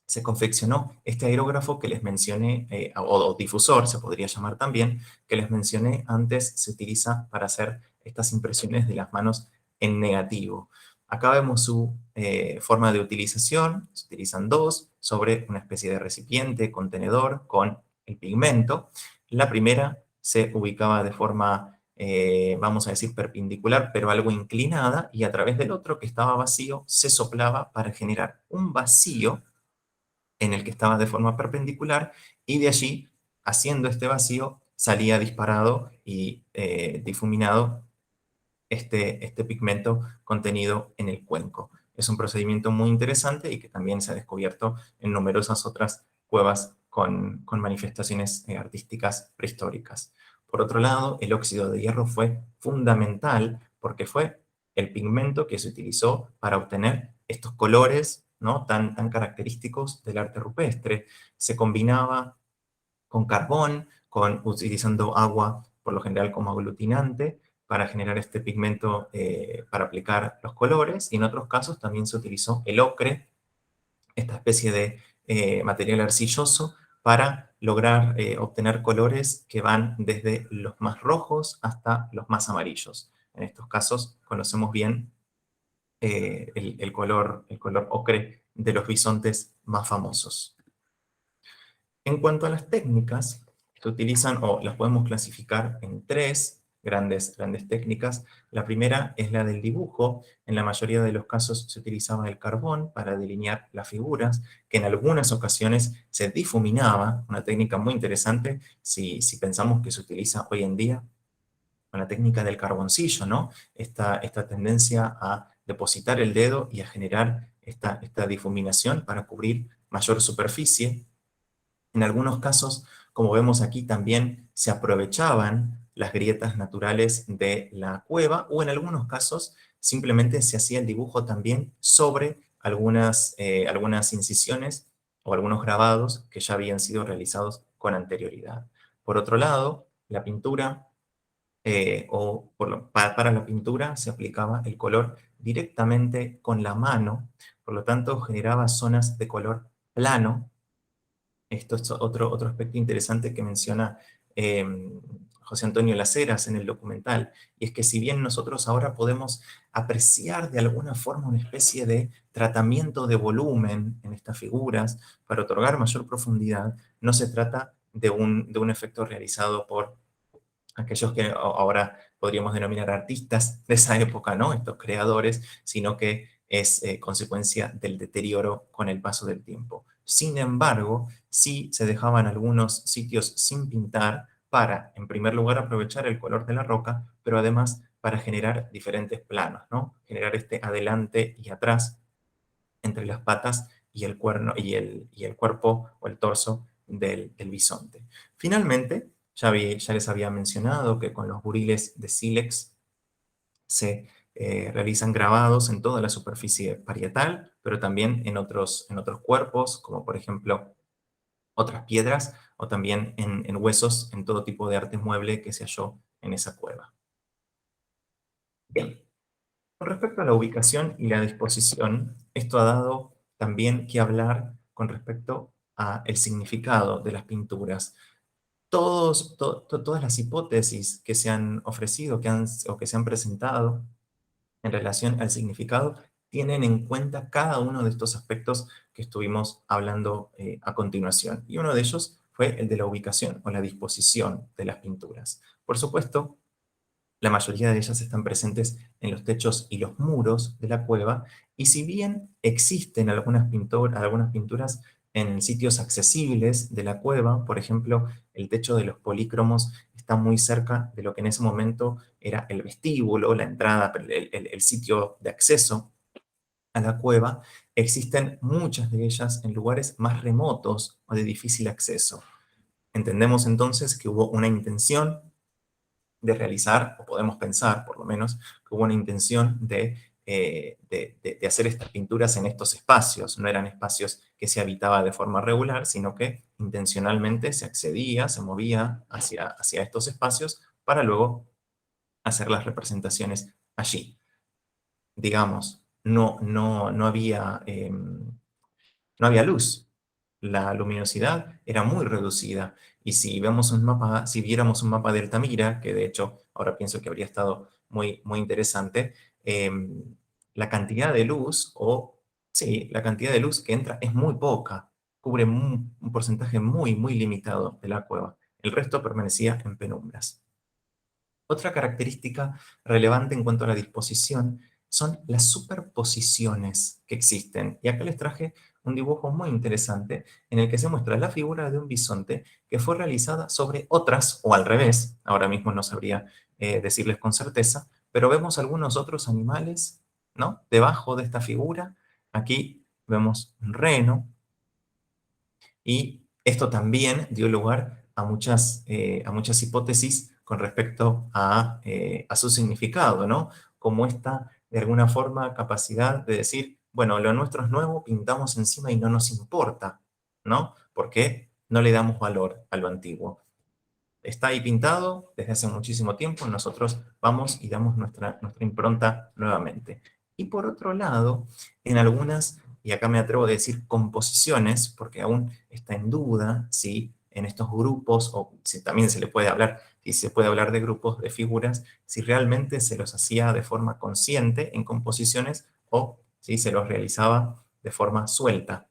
se confeccionó este aerógrafo que les mencioné, o difusor se podría llamar también, que les mencioné antes, se utiliza para hacer estas impresiones de las manos en negativo. Acá vemos su forma de utilización, se utilizan dos, sobre una especie de recipiente, contenedor, con el pigmento. La primera se ubicaba de forma, vamos a decir, perpendicular, pero algo inclinada, y a través del otro, que estaba vacío, se soplaba para generar un vacío en el que estaba de forma perpendicular, y de allí, haciendo este vacío, salía disparado y difuminado este pigmento contenido en el cuenco. Es un procedimiento muy interesante y que también se ha descubierto en numerosas otras cuevas con manifestaciones artísticas prehistóricas. Por otro lado, el óxido de hierro fue fundamental porque fue el pigmento que se utilizó para obtener estos colores, ¿no? tan característicos del arte rupestre. Se combinaba con carbón, utilizando agua por lo general como aglutinante para generar este pigmento para aplicar los colores, y en otros casos también se utilizó el ocre, esta especie de material arcilloso, para lograr obtener colores que van desde los más rojos hasta los más amarillos. En estos casos conocemos bien el color ocre de los bisontes más famosos. En cuanto a las técnicas, se utilizan o las podemos clasificar en tres grandes técnicas. La primera es la del dibujo. En la mayoría de los casos se utilizaba el carbón para delinear las figuras, que en algunas ocasiones se difuminaba, una técnica muy interesante si pensamos que se utiliza hoy en día con la técnica del carboncillo, ¿no? Esta tendencia a depositar el dedo y a generar esta difuminación para cubrir mayor superficie. En algunos casos, como vemos aquí, también se aprovechaban las grietas naturales de la cueva, o en algunos casos simplemente se hacía el dibujo también sobre algunas incisiones o algunos grabados que ya habían sido realizados con anterioridad. Por otro lado, la pintura, para la pintura se aplicaba el color directamente con la mano, por lo tanto generaba zonas de color plano. Esto es otro aspecto interesante que menciona eh, José Antonio Las Heras en el documental, y es que si bien nosotros ahora podemos apreciar de alguna forma una especie de tratamiento de volumen en estas figuras para otorgar mayor profundidad, no se trata de un efecto realizado por aquellos que ahora podríamos denominar artistas de esa época, ¿no? Estos creadores, sino que es consecuencia del deterioro con el paso del tiempo. Sin embargo, sí se dejaban algunos sitios sin pintar para, en primer lugar, aprovechar el color de la roca, pero además para generar diferentes planos, ¿no? Generar este adelante y atrás entre las patas y el, cuerno, y el cuerpo o el torso del bisonte. Finalmente, ya les había mencionado que con los buriles de sílex se realizan grabados en toda la superficie parietal, pero también en otros cuerpos, como por ejemplo otras piedras, o también en huesos, en todo tipo de arte mueble que se halló en esa cueva. Bien, con respecto a la ubicación y la disposición, esto ha dado también que hablar con respecto al significado de las pinturas. Todas las hipótesis que se han ofrecido o que se han presentado en relación al significado tienen en cuenta cada uno de estos aspectos que estuvimos hablando a continuación. Y uno de ellos fue el de la ubicación o la disposición de las pinturas. Por supuesto, la mayoría de ellas están presentes en los techos y los muros de la cueva, y si bien existen algunas pinturas en sitios accesibles de la cueva, por ejemplo, el techo de los polícromos está muy cerca de lo que en ese momento era el vestíbulo, la entrada, el sitio de acceso a la cueva, existen muchas de ellas en lugares más remotos o de difícil acceso. Entendemos entonces que hubo una intención de realizar, o podemos pensar por lo menos, que hubo una intención de hacer estas pinturas en estos espacios. No eran espacios que se habitaba de forma regular, sino que intencionalmente se accedía, se movía hacia estos espacios para luego hacer las representaciones allí. Digamos, no había luz. La luminosidad era muy reducida. Y si viéramos un mapa de Altamira, que de hecho ahora pienso que habría estado muy, muy interesante, la cantidad de luz, sí, la cantidad de luz que entra es muy poca, cubre un porcentaje muy, muy limitado de la cueva. El resto permanecía en penumbras. Otra característica relevante en cuanto a la disposición son las superposiciones que existen. Y acá les traje un dibujo muy interesante en el que se muestra la figura de un bisonte que fue realizada sobre otras, o al revés, ahora mismo no sabría decirles con certeza, pero vemos algunos otros animales, ¿no? Debajo de esta figura. Aquí vemos un reno, y esto también dio lugar a muchas hipótesis con respecto a su significado, ¿no? Como esta, de alguna forma, capacidad de decir, bueno, lo nuestro es nuevo, pintamos encima y no nos importa, ¿no? Porque no le damos valor a lo antiguo. Está ahí pintado desde hace muchísimo tiempo, nosotros vamos y damos nuestra impronta nuevamente. Y por otro lado, en algunas, y acá me atrevo a decir composiciones, porque aún está en duda si en estos grupos, o si también se le puede hablar, si se puede hablar de grupos de figuras, si realmente se los hacía de forma consciente en composiciones o si se los realizaba de forma suelta.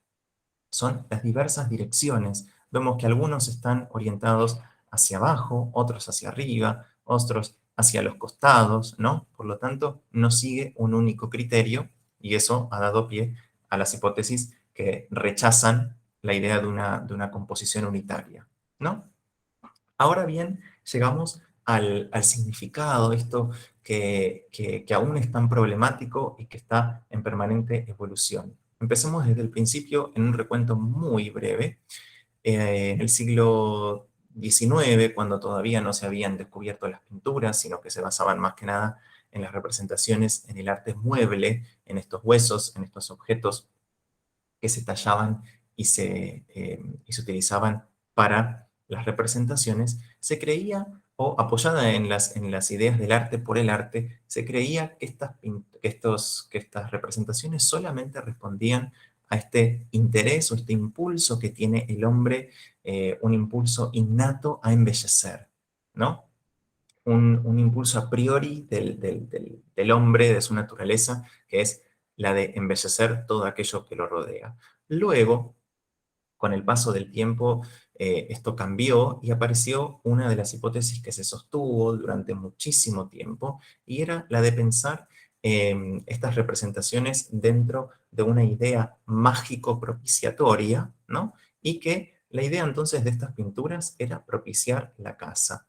Son las diversas direcciones. Vemos que algunos están orientados hacia abajo, otros hacia arriba, otros hacia los costados, ¿no? Por lo tanto, no sigue un único criterio, y eso ha dado pie a las hipótesis que rechazan la idea de una composición unitaria, ¿no? Ahora bien, llegamos al significado, esto que aún es tan problemático y que está en permanente evolución. Empecemos desde el principio en un recuento muy breve. En el siglo XIX, cuando todavía no se habían descubierto las pinturas, sino que se basaban más que nada en las representaciones, en el arte mueble, en estos huesos, en estos objetos que se tallaban y se utilizaban para las representaciones, se creía, o apoyada en las ideas del arte por el arte, se creía que estas representaciones solamente respondían a este interés o este impulso que tiene el hombre, un impulso innato a embellecer, ¿no? un impulso a priori del hombre, de su naturaleza, que es la de embellecer todo aquello que lo rodea. Luego, con el paso del tiempo, esto cambió y apareció una de las hipótesis que se sostuvo durante muchísimo tiempo, y era la de pensar estas representaciones dentro de una idea mágico propiciatoria, ¿no? Y que la idea entonces de estas pinturas era propiciar la caza.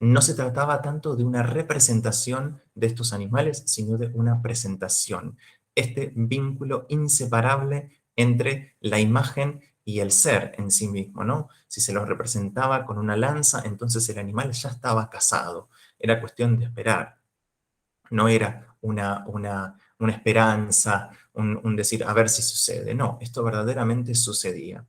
No se trataba tanto de una representación de estos animales, sino de una presentación. Este vínculo inseparable entre la imagen y el ser en sí mismo, ¿no? Si se lo representaba con una lanza, entonces el animal ya estaba cazado. Era cuestión de esperar. No era una esperanza, un decir, a ver si sucede. No, esto verdaderamente sucedía.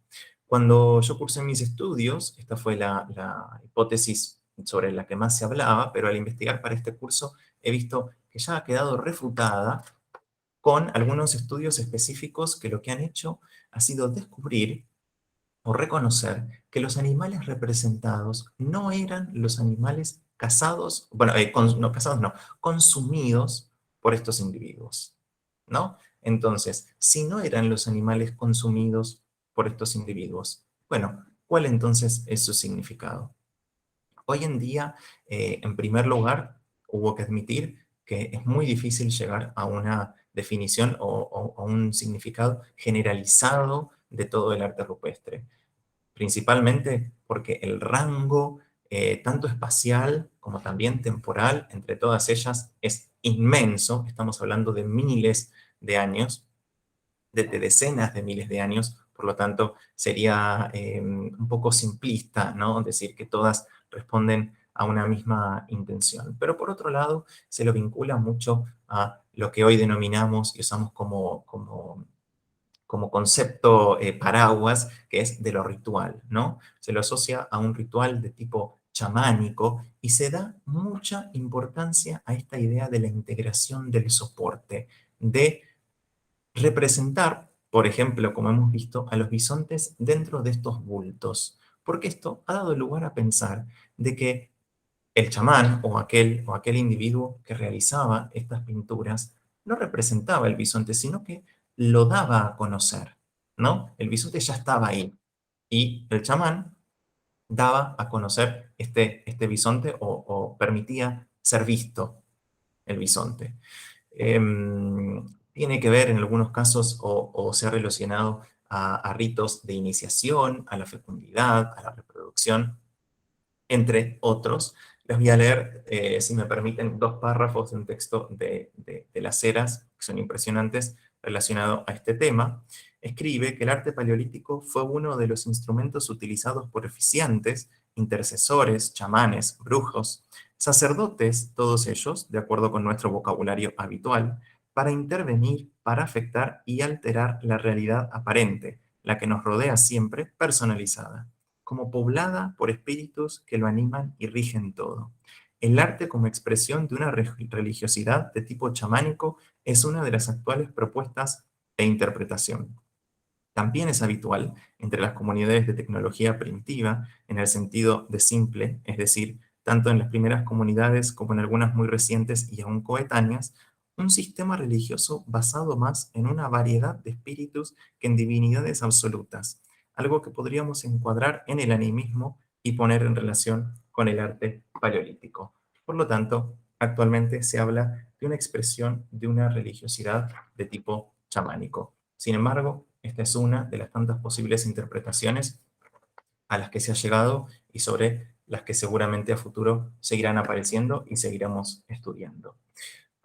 Cuando yo cursé mis estudios, esta fue la hipótesis sobre la que más se hablaba, pero al investigar para este curso he visto que ya ha quedado refutada con algunos estudios específicos que lo que han hecho ha sido descubrir o reconocer que los animales representados no eran los animales cazados, bueno, no cazados, no, consumidos por estos individuos, ¿no? Entonces, si no eran los animales consumidos por estos individuos, bueno, ¿cuál entonces es su significado? Hoy en día, en primer lugar, hubo que admitir que es muy difícil llegar a una definición o un significado generalizado de todo el arte rupestre, principalmente porque el rango, tanto espacial como también temporal, entre todas ellas es inmenso. Estamos hablando de miles de años, de decenas de miles de años. Por lo tanto, sería un poco simplista, ¿no? Decir que todas responden a una misma intención. Pero por otro lado, se lo vincula mucho a lo que hoy denominamos y usamos como concepto paraguas, que es de lo ritual, ¿no? Se lo asocia a un ritual de tipo chamánico y se da mucha importancia a esta idea de la integración del soporte, de representar, por ejemplo, como hemos visto, a los bisontes dentro de estos bultos, porque esto ha dado lugar a pensar de que el chamán o aquel individuo que realizaba estas pinturas no representaba el bisonte, sino que lo daba a conocer, ¿no? El bisonte ya estaba ahí y el chamán daba a conocer este bisonte o permitía ser visto el bisonte. Tiene que ver en algunos casos o se ha relacionado a ritos de iniciación, a la fecundidad, a la reproducción, entre otros. Les voy a leer, si me permiten, dos párrafos de un texto de Las Heras, que son impresionantes, relacionado a este tema. Escribe que el arte paleolítico fue uno de los instrumentos utilizados por oficiantes, intercesores, chamanes, brujos, sacerdotes, todos ellos, de acuerdo con nuestro vocabulario habitual, para intervenir, para afectar y alterar la realidad aparente, la que nos rodea siempre personalizada, como poblada por espíritus que lo animan y rigen todo. El arte como expresión de una religiosidad de tipo chamánico es una de las actuales propuestas e interpretación. También es habitual entre las comunidades de tecnología primitiva, en el sentido de simple, es decir, tanto en las primeras comunidades como en algunas muy recientes y aún coetáneas, un sistema religioso basado más en una variedad de espíritus que en divinidades absolutas, algo que podríamos encuadrar en el animismo y poner en relación con el arte paleolítico. Por lo tanto, actualmente se habla de una expresión de una religiosidad de tipo chamánico. Sin embargo, esta es una de las tantas posibles interpretaciones a las que se ha llegado y sobre las que seguramente a futuro seguirán apareciendo y seguiremos estudiando.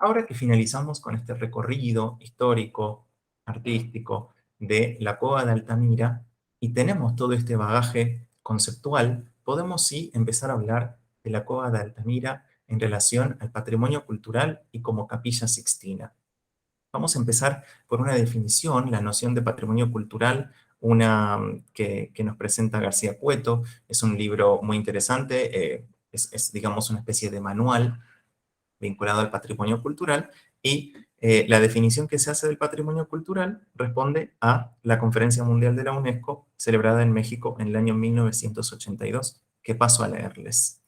Ahora que finalizamos con este recorrido histórico, artístico de la Cova de Altamira y tenemos todo este bagaje conceptual, podemos sí empezar a hablar de la Cova de Altamira en relación al patrimonio cultural y como Capilla Sixtina. Vamos a empezar por una definición, la noción de patrimonio cultural, una que nos presenta García Cueto. Es un libro muy interesante, digamos una especie de manual vinculado al patrimonio cultural, y la definición que se hace del patrimonio cultural responde a la Conferencia Mundial de la UNESCO celebrada en México en el año 1982, que paso a leerles.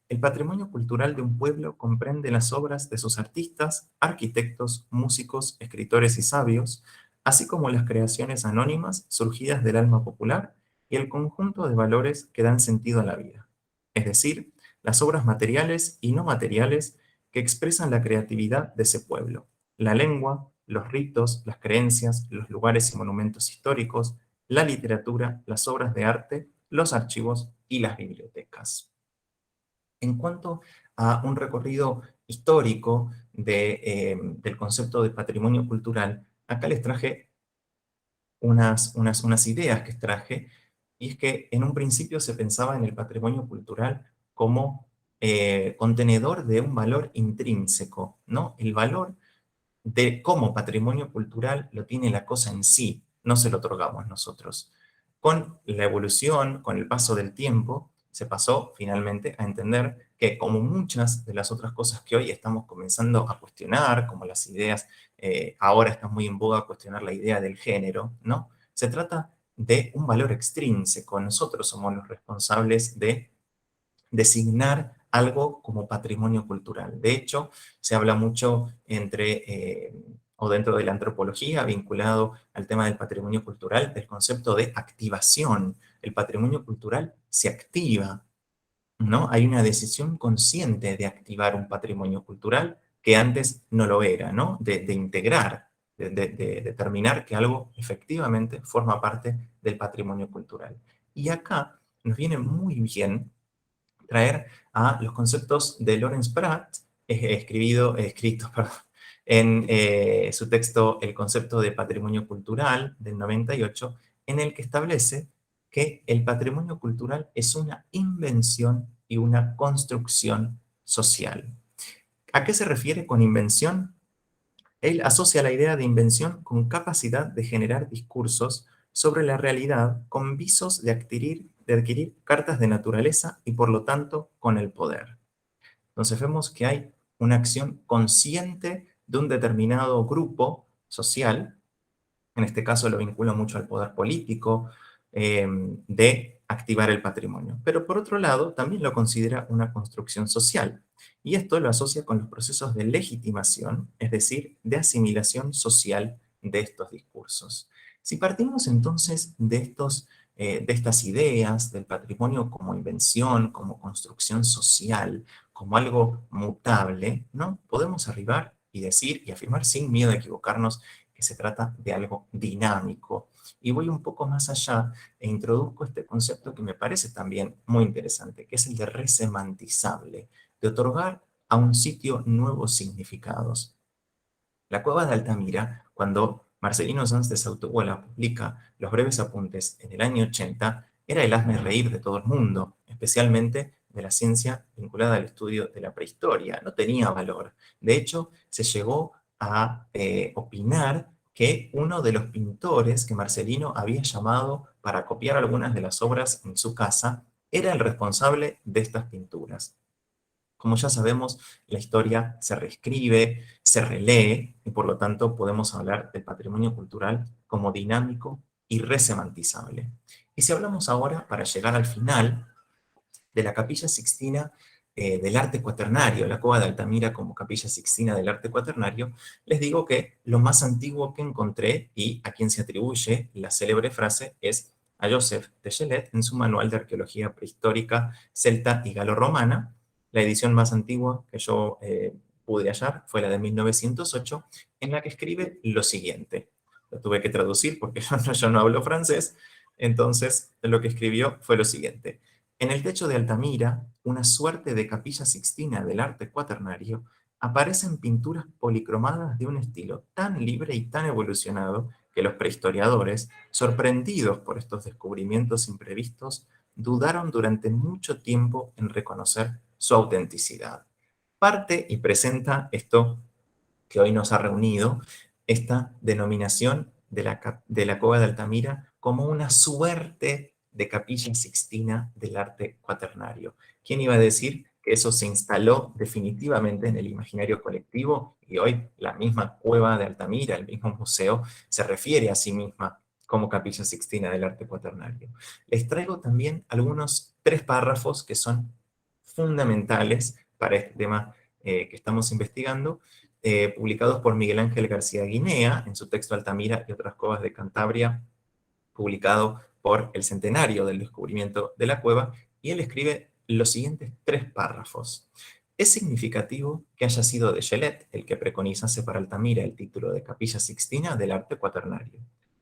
El patrimonio cultural de un pueblo comprende las obras de sus artistas, arquitectos, músicos, escritores y sabios, así como las creaciones anónimas surgidas del alma popular y el conjunto de valores que dan sentido a la vida, es decir, las obras materiales y no materiales que expresan la creatividad de ese pueblo, la lengua, los ritos, las creencias, los lugares y monumentos históricos, la literatura, las obras de arte, los archivos y las bibliotecas. En cuanto a un recorrido histórico del concepto de patrimonio cultural, acá les traje unas ideas que traje, y es que en un principio se pensaba en el patrimonio cultural como contenedor de un valor intrínseco, ¿no? El valor de cómo patrimonio cultural lo tiene la cosa en sí, no se lo otorgamos nosotros. Con la evolución, con el paso del tiempo, se pasó finalmente a entender que como muchas de las otras cosas que hoy estamos comenzando a cuestionar, como las ideas, ahora está muy en boga cuestionar la idea del género, ¿no? Se trata de un valor extrínseco. Nosotros somos los responsables de designar algo como patrimonio cultural. De hecho, se habla mucho o dentro de la antropología vinculado al tema del patrimonio cultural, del concepto de activación. El patrimonio cultural se activa, ¿no? Hay una decisión consciente de activar un patrimonio cultural que antes no lo era, ¿no? De integrar, de determinar que algo efectivamente forma parte del patrimonio cultural. Y acá nos viene muy bien traer a los conceptos de Lawrence Pratt, escrito perdón, en su texto El concepto de patrimonio cultural del 98, en el que establece que el patrimonio cultural es una invención y una construcción social. ¿A qué se refiere con invención? Él asocia la idea de invención con capacidad de generar discursos sobre la realidad con visos de adquirir cartas de naturaleza y por lo tanto con el poder. Entonces vemos que hay una acción consciente de un determinado grupo social, en este caso lo vincula mucho al poder político, de activar el patrimonio. Pero por otro lado, también lo considera una construcción social. Y esto lo asocia con los procesos de legitimación, es decir, de asimilación social de estos discursos. Si partimos entonces de estas ideas del patrimonio como invención, como construcción social, como algo mutable, ¿no? Podemos arribar y decir y afirmar sin miedo a equivocarnos que se trata de algo dinámico. Y voy un poco más allá e introduzco este concepto que me parece también muy interesante, que es el de resemantizable, de otorgar a un sitio nuevos significados. La cueva de Altamira, cuando Marcelino Sanz de Sautuola publica los breves apuntes en el año 80, era el hazme reír de todo el mundo, especialmente de la ciencia vinculada al estudio de la prehistoria. No tenía valor. De hecho, se llegó a opinar que uno de los pintores que Marcelino había llamado para copiar algunas de las obras en su casa era el responsable de estas pinturas. Como ya sabemos, la historia se reescribe, se relee, y por lo tanto podemos hablar del patrimonio cultural como dinámico y resemantizable. Y si hablamos ahora, para llegar al final, de la Capilla Sixtina del Arte Cuaternario, la Cueva de Altamira como Capilla Sixtina del Arte Cuaternario, les digo que lo más antiguo que encontré y a quien se atribuye la célebre frase es a Joseph de Gelet en su Manual de Arqueología Prehistórica Celta y Galo-Romana. La edición más antigua que yo pude hallar fue la de 1908, en la que escribe lo siguiente. Lo tuve que traducir porque yo no hablo francés, entonces lo que escribió fue lo siguiente. En el techo de Altamira, una suerte de capilla sixtina del arte cuaternario, aparecen pinturas policromadas de un estilo tan libre y tan evolucionado que los prehistoriadores, sorprendidos por estos descubrimientos imprevistos, dudaron durante mucho tiempo en reconocer su autenticidad. Parte y presenta esto que hoy nos ha reunido, esta denominación de la Cueva de Altamira como una suerte de capilla sixtina del arte cuaternario. ¿Quién iba a decir que eso se instaló definitivamente en el imaginario colectivo? Y hoy la misma Cueva de Altamira, el mismo museo, se refiere a sí misma como capilla sixtina del arte cuaternario. Les traigo también algunos 3 párrafos que son fundamentales para este tema que estamos investigando, publicados por Miguel Ángel García Guinea en su texto Altamira y otras cuevas de Cantabria, publicado por el centenario del descubrimiento de la cueva, y él escribe los siguientes 3 párrafos. Es significativo que haya sido de Gelet el que preconizase para Altamira el título de Capilla Sixtina del arte cuaternario.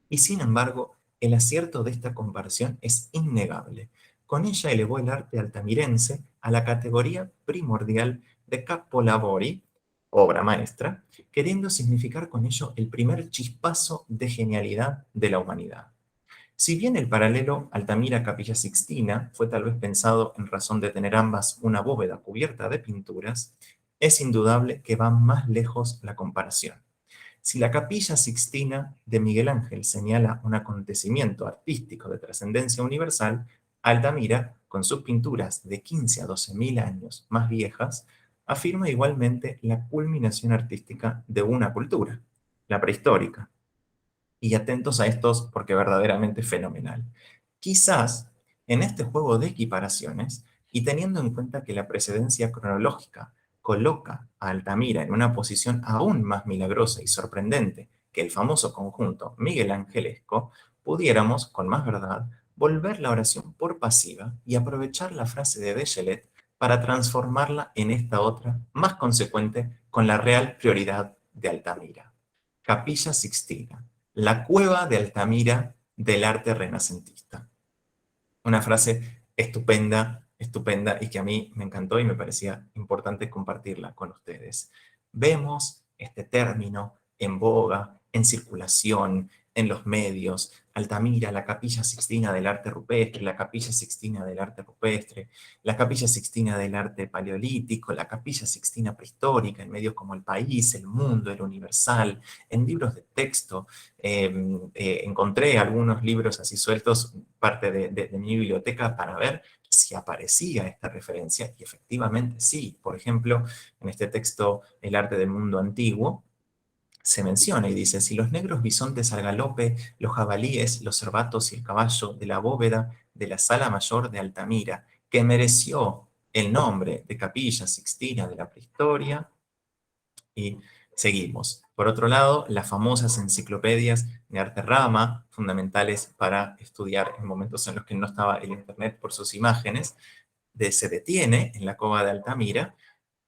Y sin embargo, el acierto de esta comparación es innegable. Con ella elevó el arte altamirense a la categoría primordial de capolavori, obra maestra, queriendo significar con ello el primer chispazo de genialidad de la humanidad. Si bien el paralelo Altamira-Capilla Sixtina fue tal vez pensado en razón de tener ambas una bóveda cubierta de pinturas, es indudable que va más lejos la comparación. Si la Capilla Sixtina de Miguel Ángel señala un acontecimiento artístico de trascendencia universal, Altamira, con sus pinturas de 15 a 12 mil años más viejas, afirma igualmente la culminación artística de una cultura, la prehistórica, y atentos a estos porque verdaderamente es fenomenal. Quizás en este juego de equiparaciones, y teniendo en cuenta que la precedencia cronológica coloca a Altamira en una posición aún más milagrosa y sorprendente que el famoso conjunto Miguel Angelesco, pudiéramos, con más verdad, volver la oración por pasiva y aprovechar la frase de Bachelet para transformarla en esta otra, más consecuente, con la real prioridad de Altamira. Capilla Sixtina, la cueva de Altamira del arte renacentista. Una frase estupenda, estupenda y que a mí me encantó y me parecía importante compartirla con ustedes. Vemos este término en boga, en circulación, en los medios, Altamira, la Capilla Sixtina del arte rupestre, la Capilla Sixtina del arte rupestre, la Capilla Sixtina del arte paleolítico, la Capilla Sixtina prehistórica, en medios como El País, El Mundo, El Universal, en libros de texto. Encontré algunos libros así sueltos, parte de mi biblioteca, para ver si aparecía esta referencia, y efectivamente sí. Por ejemplo, en este texto, El arte del mundo antiguo, se menciona y dice: si los negros bisontes al galope, los jabalíes, los cervatos y el caballo de la bóveda de la sala mayor de Altamira, que mereció el nombre de Capilla Sixtina de la prehistoria, y seguimos. Por otro lado, las famosas enciclopedias de arte rama, fundamentales para estudiar en momentos en los que no estaba el internet por sus imágenes, se detiene en la cova de Altamira.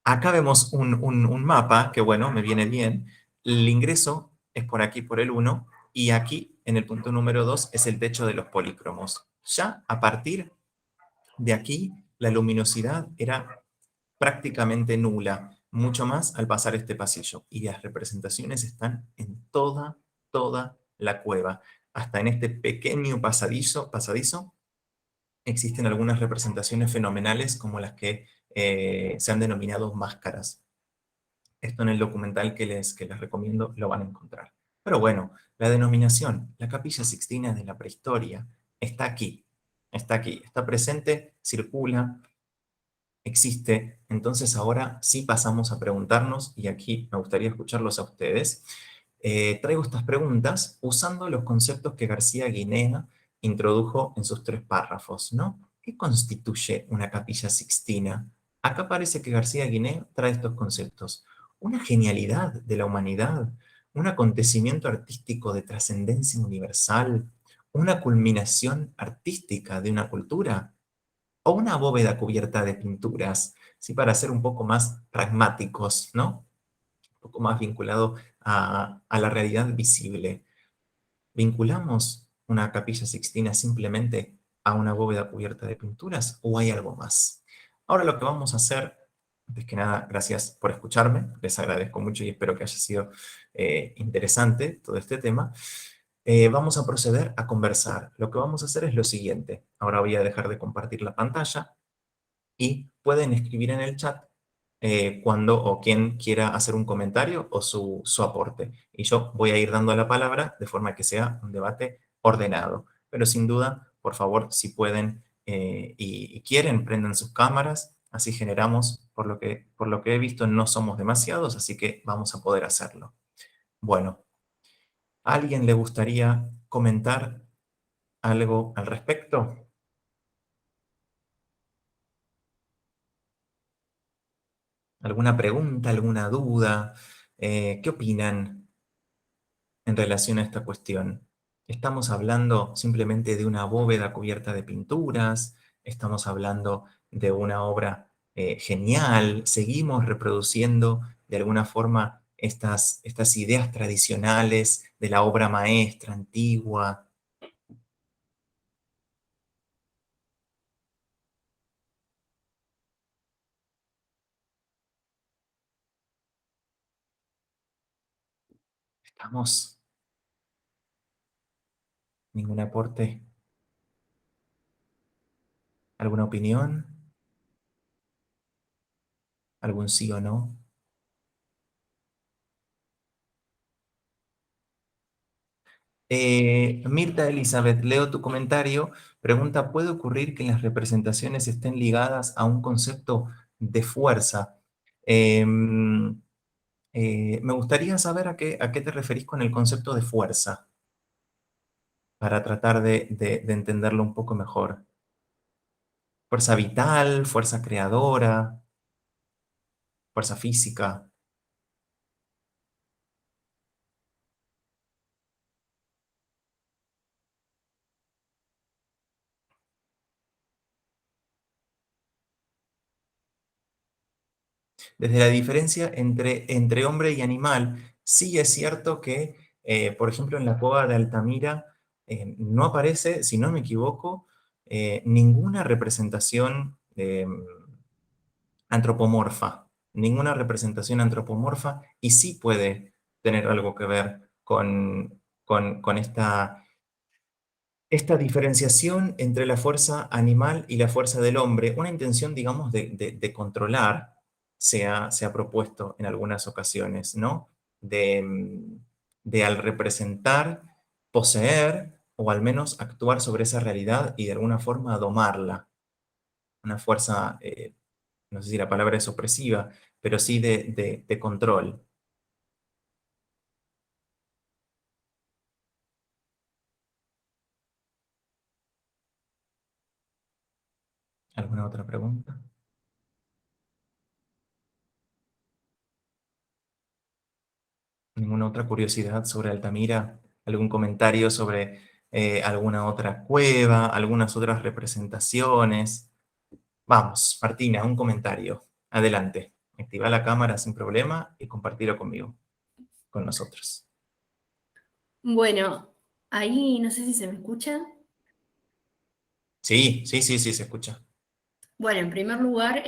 Acá vemos un mapa que, bueno, me viene bien. El ingreso es por aquí, por el 1, y aquí, en el punto número 2, es el techo de los polícromos. Ya a partir de aquí, la luminosidad era prácticamente nula, mucho más al pasar este pasillo. Y las representaciones están en toda la cueva. Hasta en este pequeño pasadizo existen algunas representaciones fenomenales como las que se han denominado máscaras. Esto en el documental que les recomiendo lo van a encontrar. Pero bueno, la denominación, la Capilla Sixtina de la prehistoria, está aquí, está presente, circula, existe. Entonces ahora sí pasamos a preguntarnos, y aquí me gustaría escucharlos a ustedes. Traigo estas preguntas usando los conceptos que García Guinea introdujo en sus 3 párrafos, ¿no? ¿Qué constituye una capilla sixtina? Acá parece que García Guinea trae estos conceptos: una genialidad de la humanidad, un acontecimiento artístico de trascendencia universal, una culminación artística de una cultura, o una bóveda cubierta de pinturas, ¿sí? Para ser un poco más pragmáticos, ¿no? Un poco más vinculado a la realidad visible. ¿Vinculamos una capilla sixtina simplemente a una bóveda cubierta de pinturas o hay algo más? Ahora lo que vamos a hacer, antes que nada, gracias por escucharme, les agradezco mucho y espero que haya sido interesante todo este tema. Vamos a proceder a conversar. Lo que vamos a hacer es lo siguiente. Ahora voy a dejar de compartir la pantalla y pueden escribir en el chat cuando o quien quiera hacer un comentario o su aporte. Y yo voy a ir dando la palabra de forma que sea un debate ordenado. Pero sin duda, por favor, si pueden y quieren, prendan sus cámaras. Así generamos, por lo que he visto, no somos demasiados, así que vamos a poder hacerlo. Bueno, ¿a alguien le gustaría comentar algo al respecto? ¿Alguna pregunta, alguna duda? ¿Qué opinan en relación a esta cuestión? ¿Estamos hablando simplemente de una bóveda cubierta de pinturas? ¿Estamos hablando de una obra genial? ¿Seguimos reproduciendo de alguna forma estas ideas tradicionales de la obra maestra antigua? ¿Estamos? ¿Ningún aporte? ¿Alguna opinión? ¿Algún sí o no? Mirta Elizabeth, leo tu comentario. Pregunta, ¿puede ocurrir que las representaciones estén ligadas a un concepto de fuerza? Em, Me gustaría saber a qué te referís con el concepto de fuerza, para tratar de entenderlo un poco mejor. ¿Fuerza vital, fuerza creadora, fuerza física? Desde la diferencia entre hombre y animal, sí es cierto que, por ejemplo, en la cueva de Altamira no aparece, si no me equivoco, ninguna representación antropomorfa, ninguna representación antropomorfa, y sí puede tener algo que ver con esta diferenciación entre la fuerza animal y la fuerza del hombre, una intención, digamos, de controlar, se ha propuesto en algunas ocasiones, ¿no? De al representar, poseer o al menos actuar sobre esa realidad y de alguna forma domarla. Una fuerza, no sé si la palabra es opresiva, pero sí de control. ¿Alguna otra pregunta? ¿Ninguna otra curiosidad sobre Altamira? ¿Algún comentario sobre alguna otra cueva? ¿Algunas otras representaciones? Vamos, Martina, un comentario. Adelante. Activa la cámara sin problema y compartirlo conmigo, con nosotros. Bueno, ahí no sé si se me escucha. Sí, sí, sí, sí, se escucha. Bueno, en primer lugar,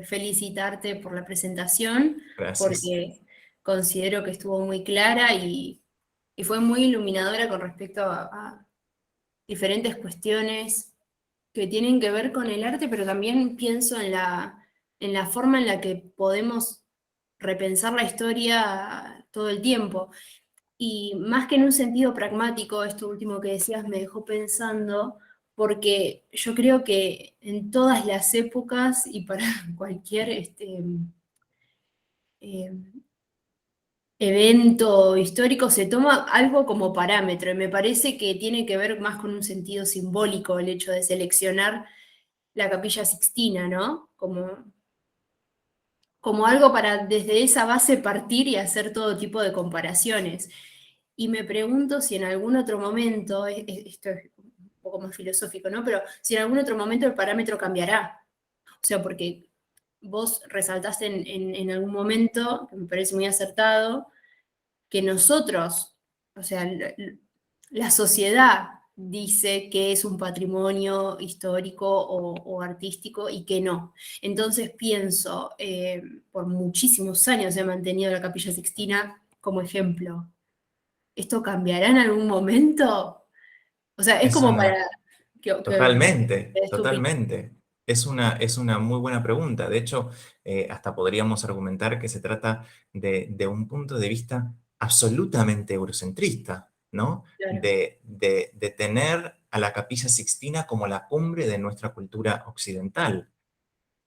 felicitarte por la presentación, Gracias. porque considero que estuvo muy clara y fue muy iluminadora con respecto a diferentes cuestiones que tienen que ver con el arte, pero también pienso en la forma en la que podemos repensar la historia todo el tiempo. Y más que en un sentido pragmático, esto último que decías me dejó pensando, porque yo creo que en todas las épocas y para cualquier eh, evento histórico se toma algo como parámetro, y me parece que tiene que ver más con un sentido simbólico el hecho de seleccionar la Capilla Sixtina, ¿no? Como algo para desde esa base partir y hacer todo tipo de comparaciones. Y me pregunto si en algún otro momento, esto es un poco más filosófico, ¿no? Pero si en algún otro momento el parámetro cambiará. O sea, porque vos resaltaste en algún momento, que me parece muy acertado, que nosotros, o sea, la sociedad dice que es un patrimonio histórico o artístico y que no. Entonces pienso, por muchísimos años se ha mantenido la Capilla Sixtina como ejemplo. ¿Esto cambiará en algún momento? O sea, es Es como para una, que Totalmente, es tu opinión. totalmente. Es una muy buena pregunta. De hecho, hasta podríamos argumentar que se trata de un punto de vista absolutamente eurocentrista, ¿no? Claro, De tener a la Capilla Sixtina como la cumbre de nuestra cultura occidental,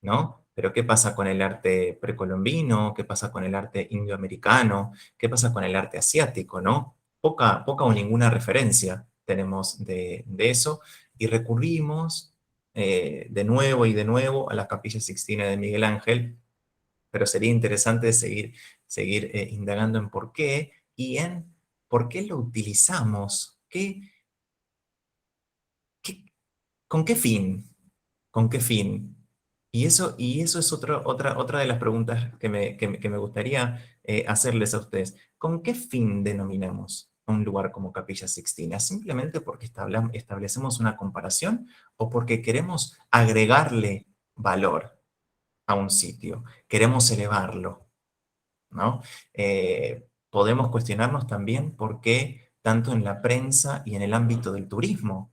¿no? Pero ¿qué pasa con el arte precolombino? ¿Qué pasa con el arte indioamericano? ¿Qué pasa con el arte asiático, no? Poca o ninguna referencia tenemos de eso y recurrimos de nuevo y de nuevo a la Capilla Sixtina de Miguel Ángel pero sería interesante seguir indagando en por qué y en por qué lo utilizamos, qué- con qué fin, con qué fin. Y eso es otra de las preguntas que me gustaría hacerles a ustedes. ¿Con qué fin denominamos a un lugar como Capilla Sixtina? ¿Simplemente porque establecemos una comparación o porque queremos agregarle valor a un sitio? Queremos elevarlo, ¿no? Podemos cuestionarnos también por qué tanto en la prensa y en el ámbito del turismo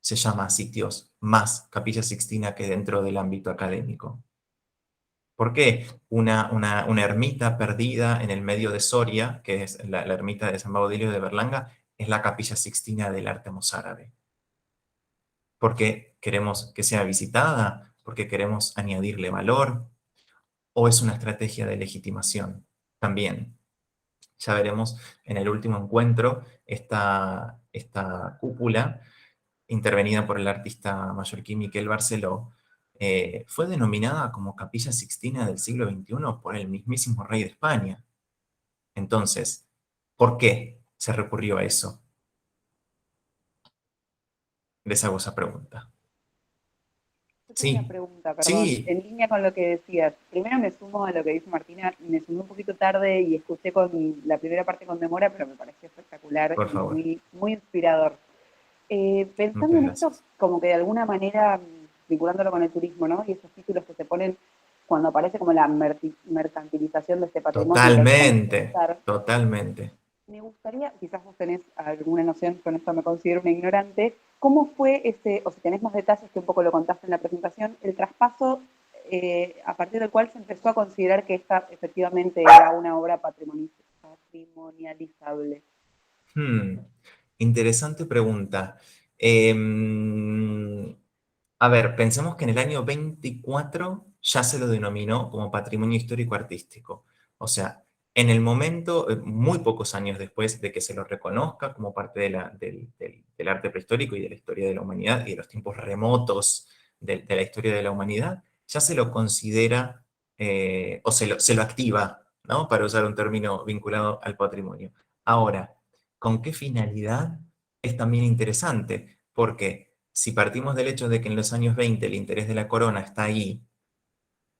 se llama a sitios más Capilla Sixtina que dentro del ámbito académico. ¿Por qué una ermita perdida en el medio de Soria, que es la ermita de San Baudilio de Berlanga, es la Capilla Sixtina del arte mozárabe? ¿Porque queremos que sea visitada? ¿Porque queremos añadirle valor? ¿O es una estrategia de legitimación? También. Ya veremos en el último encuentro esta cúpula intervenida por el artista mallorquín Miquel Barceló, fue denominada como Capilla Sixtina del siglo XXI por el mismísimo rey de España. Entonces, ¿por qué se recurrió a eso? Les hago esa pregunta. Yo tengo una Sí, pregunta, perdón, sí, en línea con lo que decías. Primero me sumo a lo que dice Martina, me sumé un poquito tarde y escuché con la primera parte con demora, pero me pareció espectacular por y favor. muy, muy inspirador. Pensando Muchas en esto, gracias. como que de alguna manera, vinculándolo con el turismo, ¿no? Y esos títulos que se ponen cuando aparece como la mercantilización de este patrimonio que hay que Totalmente, comercializar. totalmente. Me gustaría, quizás vos tenés alguna noción, con esto me considero una ignorante, ¿cómo fue ese, o si tenés más detalles que un poco lo contaste en la presentación, el traspaso a partir del cual se empezó a considerar que esta efectivamente era una obra patrimonializable? Hmm, Interesante pregunta. Em, A ver, pensemos que en el año 24 ya se lo denominó como patrimonio histórico artístico. O sea, en el momento, muy pocos años después de que se lo reconozca como parte del arte prehistórico y de la historia de la humanidad y de los tiempos remotos de la historia de la humanidad, ya se lo considera o se lo activa, ¿no? Para usar un término vinculado al patrimonio. Ahora, ¿con qué finalidad? Es también interesante, porque si partimos del hecho de que en los años 20 el interés de la corona está ahí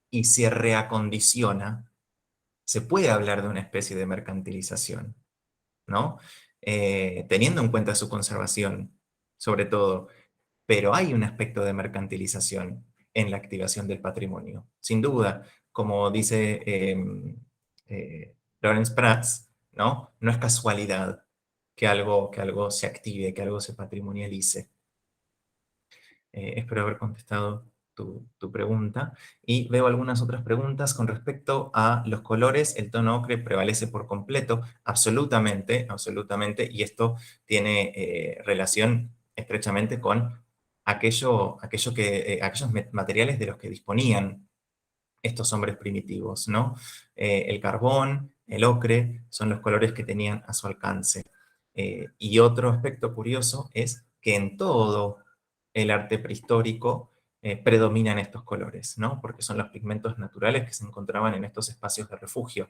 y se reacondiciona, se puede hablar de una especie de mercantilización, ¿no? Teniendo en cuenta su conservación, sobre todo, pero hay un aspecto de mercantilización en la activación del patrimonio. Sin duda, como dice Lawrence Prats, ¿no? No es casualidad que algo se active, que algo se patrimonialice. Espero haber contestado tu pregunta. Y veo algunas otras preguntas con respecto a los colores. El tono ocre prevalece por completo, absolutamente, absolutamente, y esto tiene relación estrechamente con aquellos materiales de los que disponían estos hombres primitivos, ¿no? El carbón, el ocre, son los colores que tenían a su alcance. Y otro aspecto curioso es que en todo el arte prehistórico predominan estos colores, ¿no? Porque son los pigmentos naturales que se encontraban en estos espacios de refugio,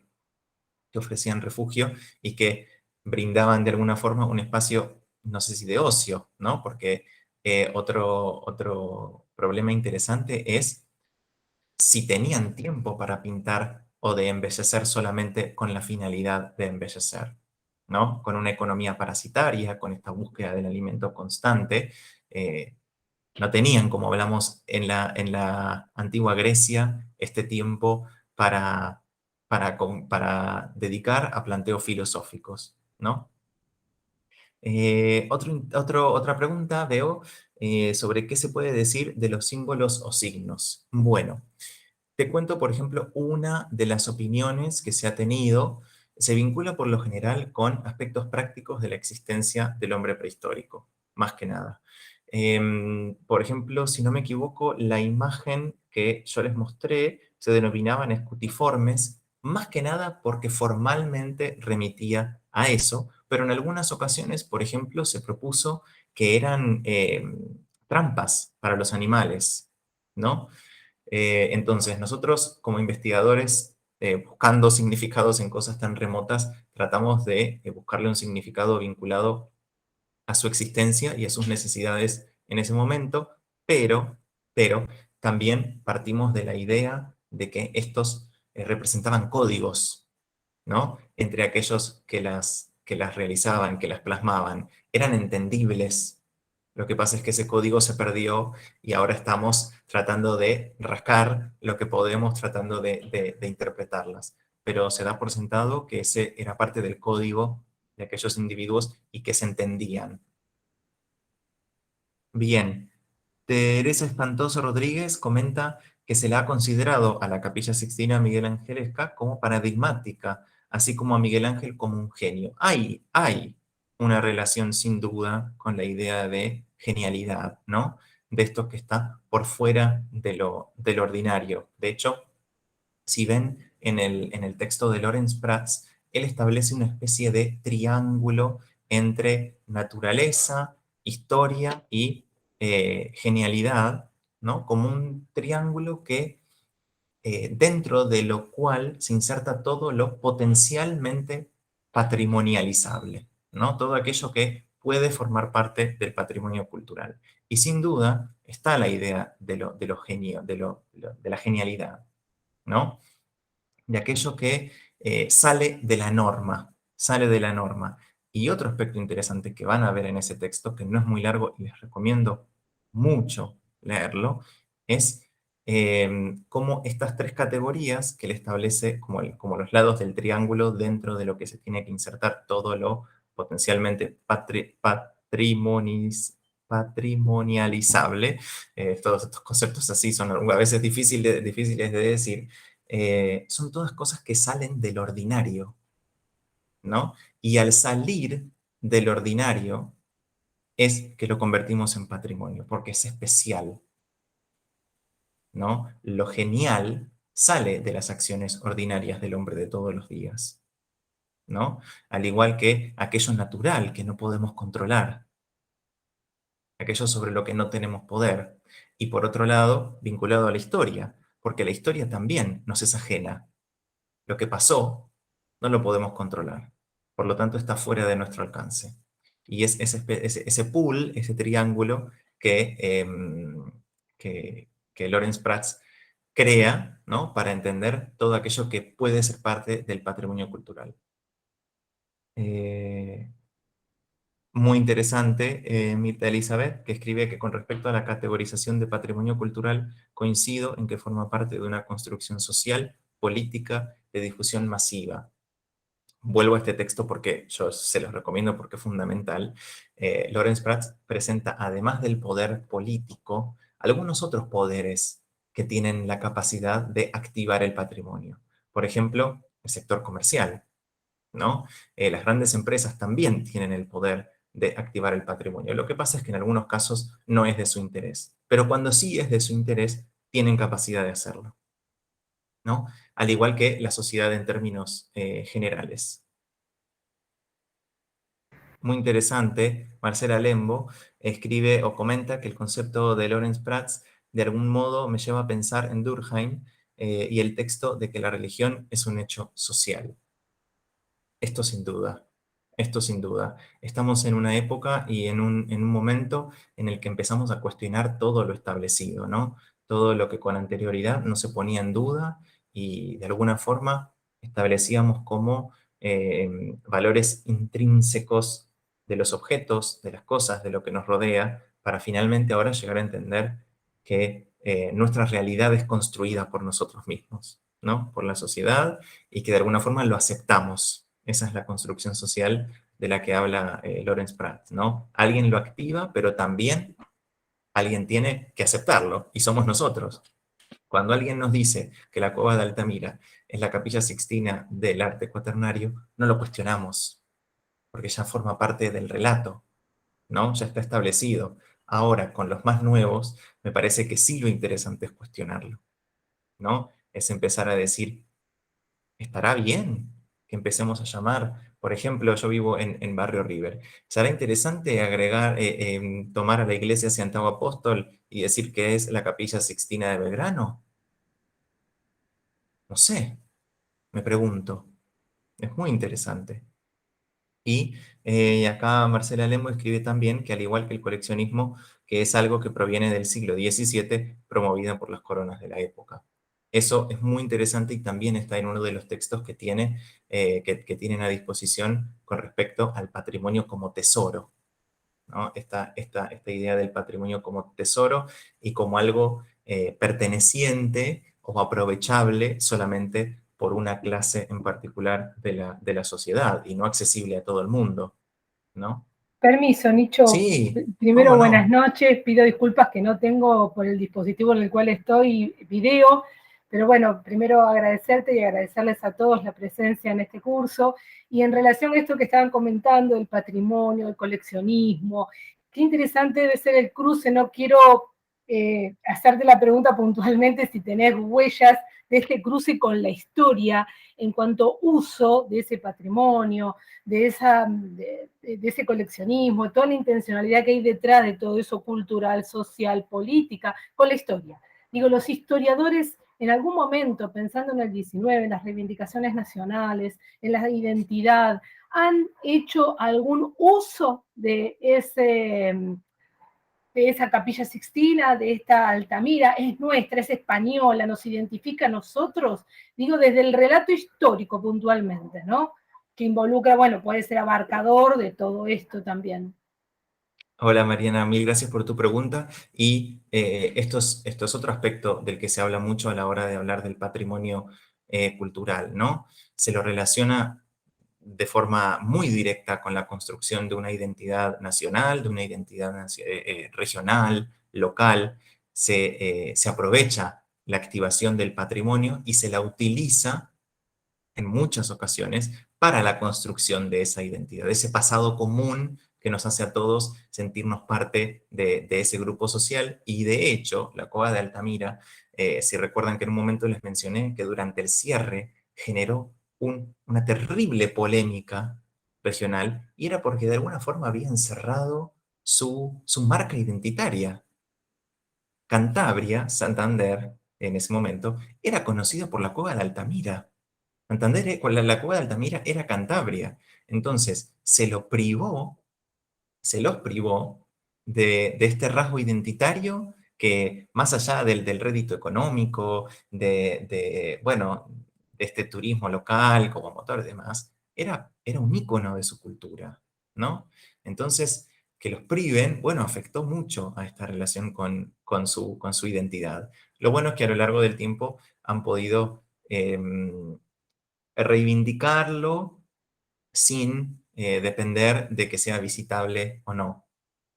que ofrecían refugio y que brindaban de alguna forma un espacio, no sé si de ocio, ¿no? Porque otro problema interesante es si tenían tiempo para pintar o de embellecer solamente con la finalidad de embellecer, ¿no? Con una economía parasitaria, con esta búsqueda del alimento constante, eh, no tenían, como hablamos en la antigua Grecia, este tiempo para dedicar a planteos filosóficos, ¿no? Otra pregunta veo sobre qué se puede decir de los símbolos o signos. Bueno, te cuento, por ejemplo, una de las opiniones que se ha tenido, se vincula por lo general con aspectos prácticos de la existencia del hombre prehistórico, más que nada. Por ejemplo, si no me equivoco, la imagen que yo les mostré se denominaban escutiformes, más que nada porque formalmente remitía a eso, pero en algunas ocasiones, por ejemplo, se propuso que eran trampas para los animales, ¿no? Entonces, nosotros como investigadores buscando significados en cosas tan remotas, tratamos de buscarle un significado vinculado a su existencia y a sus necesidades en ese momento, pero también partimos de la idea de que estos representaban códigos, ¿no? Entre aquellos que las realizaban, que las plasmaban, eran entendibles. Lo que pasa es que ese código se perdió y ahora estamos tratando de rascar lo que podemos, tratando de interpretarlas. Pero se da por sentado que ese era parte del código de aquellos individuos y que se entendían. Bien, Teresa Espantoso Rodríguez comenta que se la ha considerado a la Capilla Sixtina Miguel Angelesca como paradigmática, así como a Miguel Ángel como un genio. Hay una relación sin duda con la idea de genialidad, ¿no? De esto que está por fuera de lo ordinario. De hecho, si ven en el texto de Lorenz Prats, él establece una especie de triángulo entre naturaleza, historia y genialidad, ¿no? Como un triángulo que dentro de lo cual se inserta todo lo potencialmente patrimonializable, ¿no? Todo aquello que puede formar parte del patrimonio cultural. Y sin duda está la idea de lo genio, de la genialidad, ¿no? De aquello que sale de la norma, sale de la norma. Y otro aspecto interesante que van a ver en ese texto, que no es muy largo y les recomiendo mucho leerlo, es cómo estas tres categorías que él establece como los lados del triángulo dentro de lo que se tiene que insertar todo lo potencialmente patrimonializable. Todos estos conceptos así son a veces difíciles de decir, son todas cosas que salen del ordinario, ¿no? Y al salir del ordinario es que lo convertimos en patrimonio, porque es especial, ¿no? Lo genial sale de las acciones ordinarias del hombre de todos los días, ¿no? Al igual que aquello natural que no podemos controlar, aquello sobre lo que no tenemos poder. Y por otro lado, vinculado a la historia, porque la historia también nos es ajena. Lo que pasó no lo podemos controlar. Por lo tanto, está fuera de nuestro alcance. Y es ese pool, ese triángulo que Lawrence Prats crea, ¿no? Para entender todo aquello que puede ser parte del patrimonio cultural. Muy interesante, Mirta Elizabeth, que escribe que con respecto a la categorización de patrimonio cultural, coincido en que forma parte de una construcción social, política, de difusión masiva. Vuelvo a este texto porque yo se los recomiendo porque es fundamental. Lawrence Prats presenta, además del poder político, algunos otros poderes que tienen la capacidad de activar el patrimonio. Por ejemplo, el sector comercial, ¿no? Las grandes empresas también tienen el poder de activar el patrimonio. Lo que pasa es que en algunos casos no es de su interés, pero cuando sí es de su interés, tienen capacidad de hacerlo, ¿no? Al igual que la sociedad en términos generales. Muy interesante, Marcela Lembo escribe o comenta que el concepto de Lawrence Prats de algún modo me lleva a pensar en Durkheim y el texto de que la religión es un hecho social. Esto sin duda, esto sin duda. Estamos en una época y en un momento en el que empezamos a cuestionar todo lo establecido, ¿no? Todo lo que con anterioridad no se ponía en duda y de alguna forma establecíamos como valores intrínsecos de los objetos, de las cosas, de lo que nos rodea, para finalmente ahora llegar a entender que nuestra realidad es construida por nosotros mismos, ¿no? Por la sociedad y que de alguna forma lo aceptamos. Esa es la construcción social de la que habla Lawrence Pratt, ¿no? Alguien lo activa, pero también alguien tiene que aceptarlo, y somos nosotros. Cuando alguien nos dice que la Cueva de Altamira es la Capilla Sixtina del arte cuaternario, no lo cuestionamos, porque ya forma parte del relato, ¿no? Ya está establecido. Ahora, con los más nuevos, me parece que sí lo interesante es cuestionarlo, ¿no? Es empezar a decir, ¿estará bien que empecemos a llamar? Por ejemplo, yo vivo en Barrio River. ¿Será interesante agregar, tomar a la iglesia Santiago Apóstol y decir que es la Capilla Sixtina de Belgrano? No sé. Me pregunto. Es muy interesante. Y acá Marcela Lembo escribe también que al igual que el coleccionismo, que es algo que proviene del siglo XVII, promovido por las coronas de la época. Eso es muy interesante y también está en uno de los textos que que tienen a disposición con respecto al patrimonio como tesoro, ¿no? Esta idea del patrimonio como tesoro y como algo perteneciente o aprovechable solamente por una clase en particular de la sociedad y no accesible a todo el mundo, ¿no? Permiso, Nicho. Sí, Primero, ¿cómo buenas no? noches. Pido disculpas que no tengo por el dispositivo en el cual estoy video, pero bueno, primero agradecerte y agradecerles a todos la presencia en este curso. Y en relación a esto que estaban comentando, el patrimonio, el coleccionismo, qué interesante debe ser el cruce. No quiero hacerte la pregunta puntualmente si tenés huellas de este cruce con la historia en cuanto uso de ese patrimonio, de ese coleccionismo, toda la intencionalidad que hay detrás de todo eso cultural, social, política, con la historia. Digo, los historiadores en algún momento, pensando en el 19, en las reivindicaciones nacionales, en la identidad, han hecho algún uso de esa Capilla Sixtina, de esta Altamira, es nuestra, es española, nos identifica a nosotros, digo, desde el relato histórico puntualmente, ¿no? Que involucra, bueno, puede ser abarcador de todo esto también. Hola Mariana, mil gracias por tu pregunta. Y esto es otro aspecto del que se habla mucho a la hora de hablar del patrimonio cultural, ¿no? Se lo relaciona de forma muy directa con la construcción de una identidad nacional, de una identidad regional, local. Se aprovecha la activación del patrimonio y se la utiliza en muchas ocasiones para la construcción de esa identidad, de ese pasado común que nos hace a todos sentirnos parte de ese grupo social. Y de hecho, la Cova de Altamira, si recuerdan que en un momento les mencioné que durante el cierre generó una terrible polémica regional, y era porque de alguna forma había encerrado su marca identitaria. Cantabria, Santander, en ese momento, era conocido por la Cueva de Altamira. Santander, la Cueva de Altamira era Cantabria. Entonces, se los privó de este rasgo identitario que, más allá del rédito económico, bueno, de este turismo local como motor y demás, era un ícono de su cultura, ¿no? Entonces, que los priven, bueno, afectó mucho a esta relación con su identidad. Lo bueno es que a lo largo del tiempo han podido reivindicarlo sin depender de que sea visitable o no.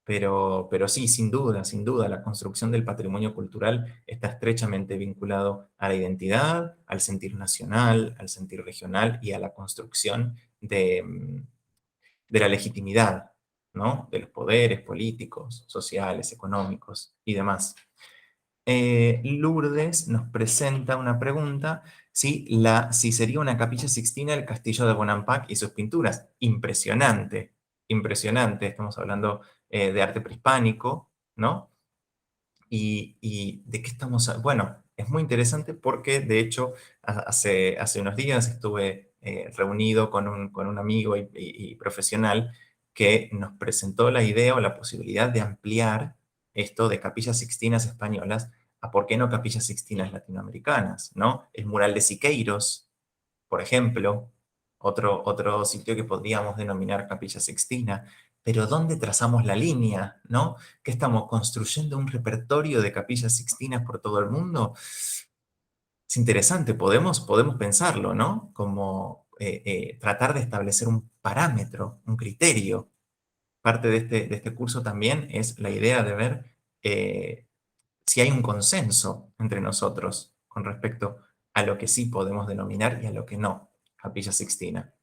Pero sí, sin duda, la construcción del patrimonio cultural está estrechamente vinculado a la identidad, al sentir nacional, al sentir regional y a la construcción de la legitimidad, ¿no? De los poderes políticos, sociales, económicos y demás. Lourdes nos presenta una pregunta, si sería una Capilla Sixtina el castillo de Bonampak y sus pinturas. Impresionante, impresionante. Estamos hablando de arte prehispánico, ¿no? Y ¿de qué estamos? Bueno, es muy interesante porque, de hecho, hace unos días estuve reunido con un amigo y profesional que nos presentó la idea o la posibilidad de ampliar esto de capillas sixtinas españolas a por qué no capillas sixtinas latinoamericanas, ¿no? El mural de Siqueiros, por ejemplo, otro sitio que podríamos denominar Capilla Sixtina, pero ¿dónde trazamos la línea, no? ¿Qué estamos construyendo un repertorio de capillas sixtinas por todo el mundo? Es interesante, podemos pensarlo, ¿no? Como tratar de establecer un parámetro, un criterio. Parte de este curso también es la idea de ver si hay un consenso entre nosotros con respecto a lo que sí podemos denominar y a lo que no, Capilla Sixtina.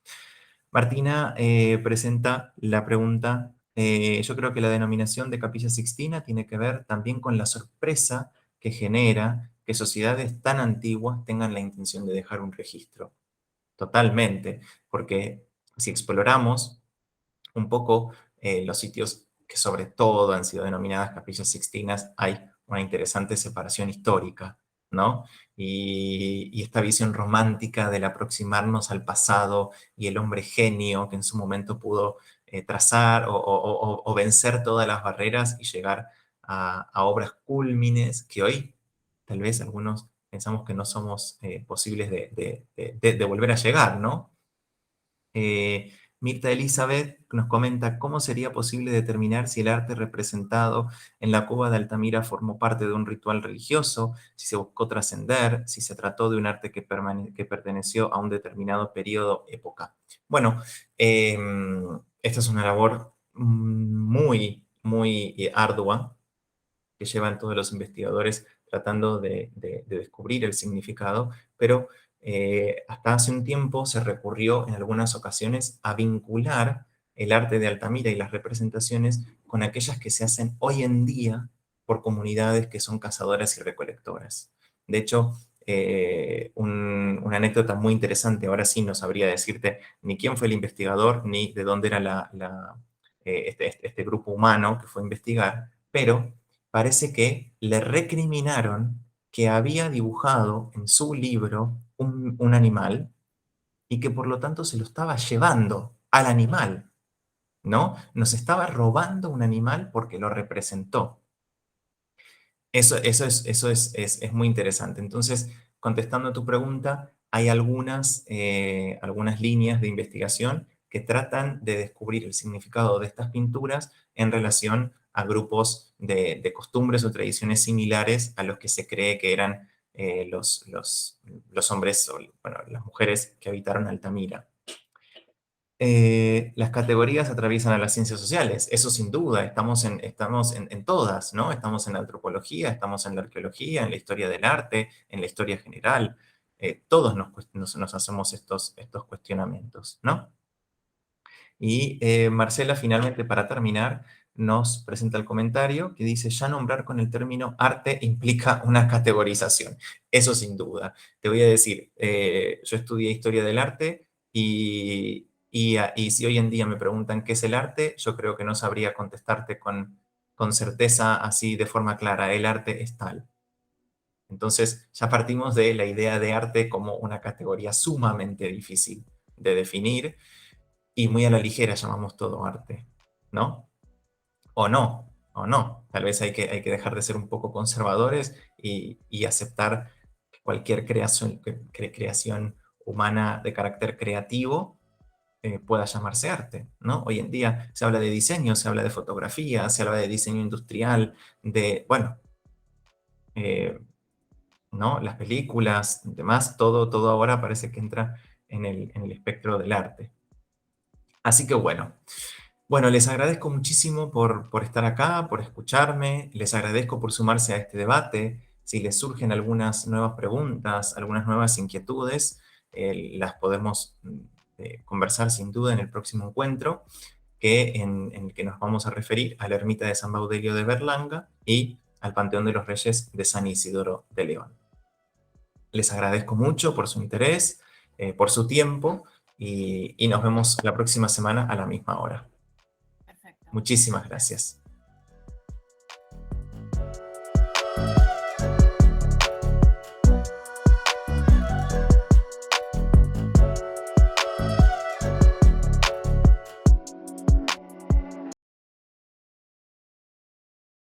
Martina presenta la pregunta, yo creo que la denominación de Capilla Sixtina tiene que ver también con la sorpresa que genera que sociedades tan antiguas tengan la intención de dejar un registro. Totalmente, porque si exploramos un poco los sitios que sobre todo han sido denominadas capillas sixtinas, hay una interesante separación histórica, ¿no? Y esta visión romántica del aproximarnos al pasado y el hombre genio que en su momento pudo trazar o vencer todas las barreras y llegar a obras cúlmines que hoy tal vez algunos pensamos que no somos posibles de volver a llegar, ¿no? Mirta Elizabeth nos comenta cómo sería posible determinar si el arte representado en la cueva de Altamira formó parte de un ritual religioso, si se buscó trascender, si se trató de un arte que perteneció a un determinado periodo, época. Bueno, esta es una labor muy ardua que llevan todos los investigadores tratando de descubrir el significado, pero hasta hace un tiempo se recurrió en algunas ocasiones a vincular el arte de Altamira y las representaciones con aquellas que se hacen hoy en día por comunidades que son cazadoras y recolectoras. De hecho, una anécdota muy interesante, ahora sí no sabría decirte ni quién fue el investigador, ni de dónde era este grupo humano que fue a investigar, pero parece que le recriminaron que había dibujado en su libro un animal y que por lo tanto se lo estaba llevando al animal, ¿no? Nos estaba robando un animal porque lo representó. Eso es muy interesante. Entonces, contestando a tu pregunta, hay algunas líneas de investigación que tratan de descubrir el significado de estas pinturas en relación a grupos de costumbres o tradiciones similares a los que se cree que eran los hombres o bueno, las mujeres que habitaron Altamira. Las categorías atraviesan a las ciencias sociales, eso sin duda, estamos en todas, ¿no? Estamos en la antropología, estamos en la arqueología, en la historia del arte, en la historia general, todos nos hacemos estos cuestionamientos, ¿no? Y Marcela, finalmente, para terminar, nos presenta el comentario que dice, ya nombrar con el término arte implica una categorización. Eso sin duda. Te voy a decir, yo estudié historia del arte y si hoy en día me preguntan qué es el arte, yo creo que no sabría contestarte con certeza así de forma clara, el arte es tal. Entonces ya partimos de la idea de arte como una categoría sumamente difícil de definir y muy a la ligera llamamos todo arte, ¿no? O no. Tal vez hay que dejar de ser un poco conservadores y aceptar que cualquier creación humana de carácter creativo pueda llamarse arte, ¿no? Hoy en día se habla de diseño, se habla de fotografía, se habla de diseño industrial, bueno, ¿no? Las películas, demás, todo ahora parece que entra en el espectro del arte. Así que bueno, les agradezco muchísimo por estar acá, por escucharme, les agradezco por sumarse a este debate. Si les surgen algunas nuevas preguntas, algunas nuevas inquietudes, las podemos conversar sin duda en el próximo encuentro, en el que nos vamos a referir a la ermita de San Baudelio de Berlanga y al Panteón de los Reyes de San Isidoro de León. Les agradezco mucho por su interés, por su tiempo y nos vemos la próxima semana a la misma hora. Perfecto. Muchísimas gracias.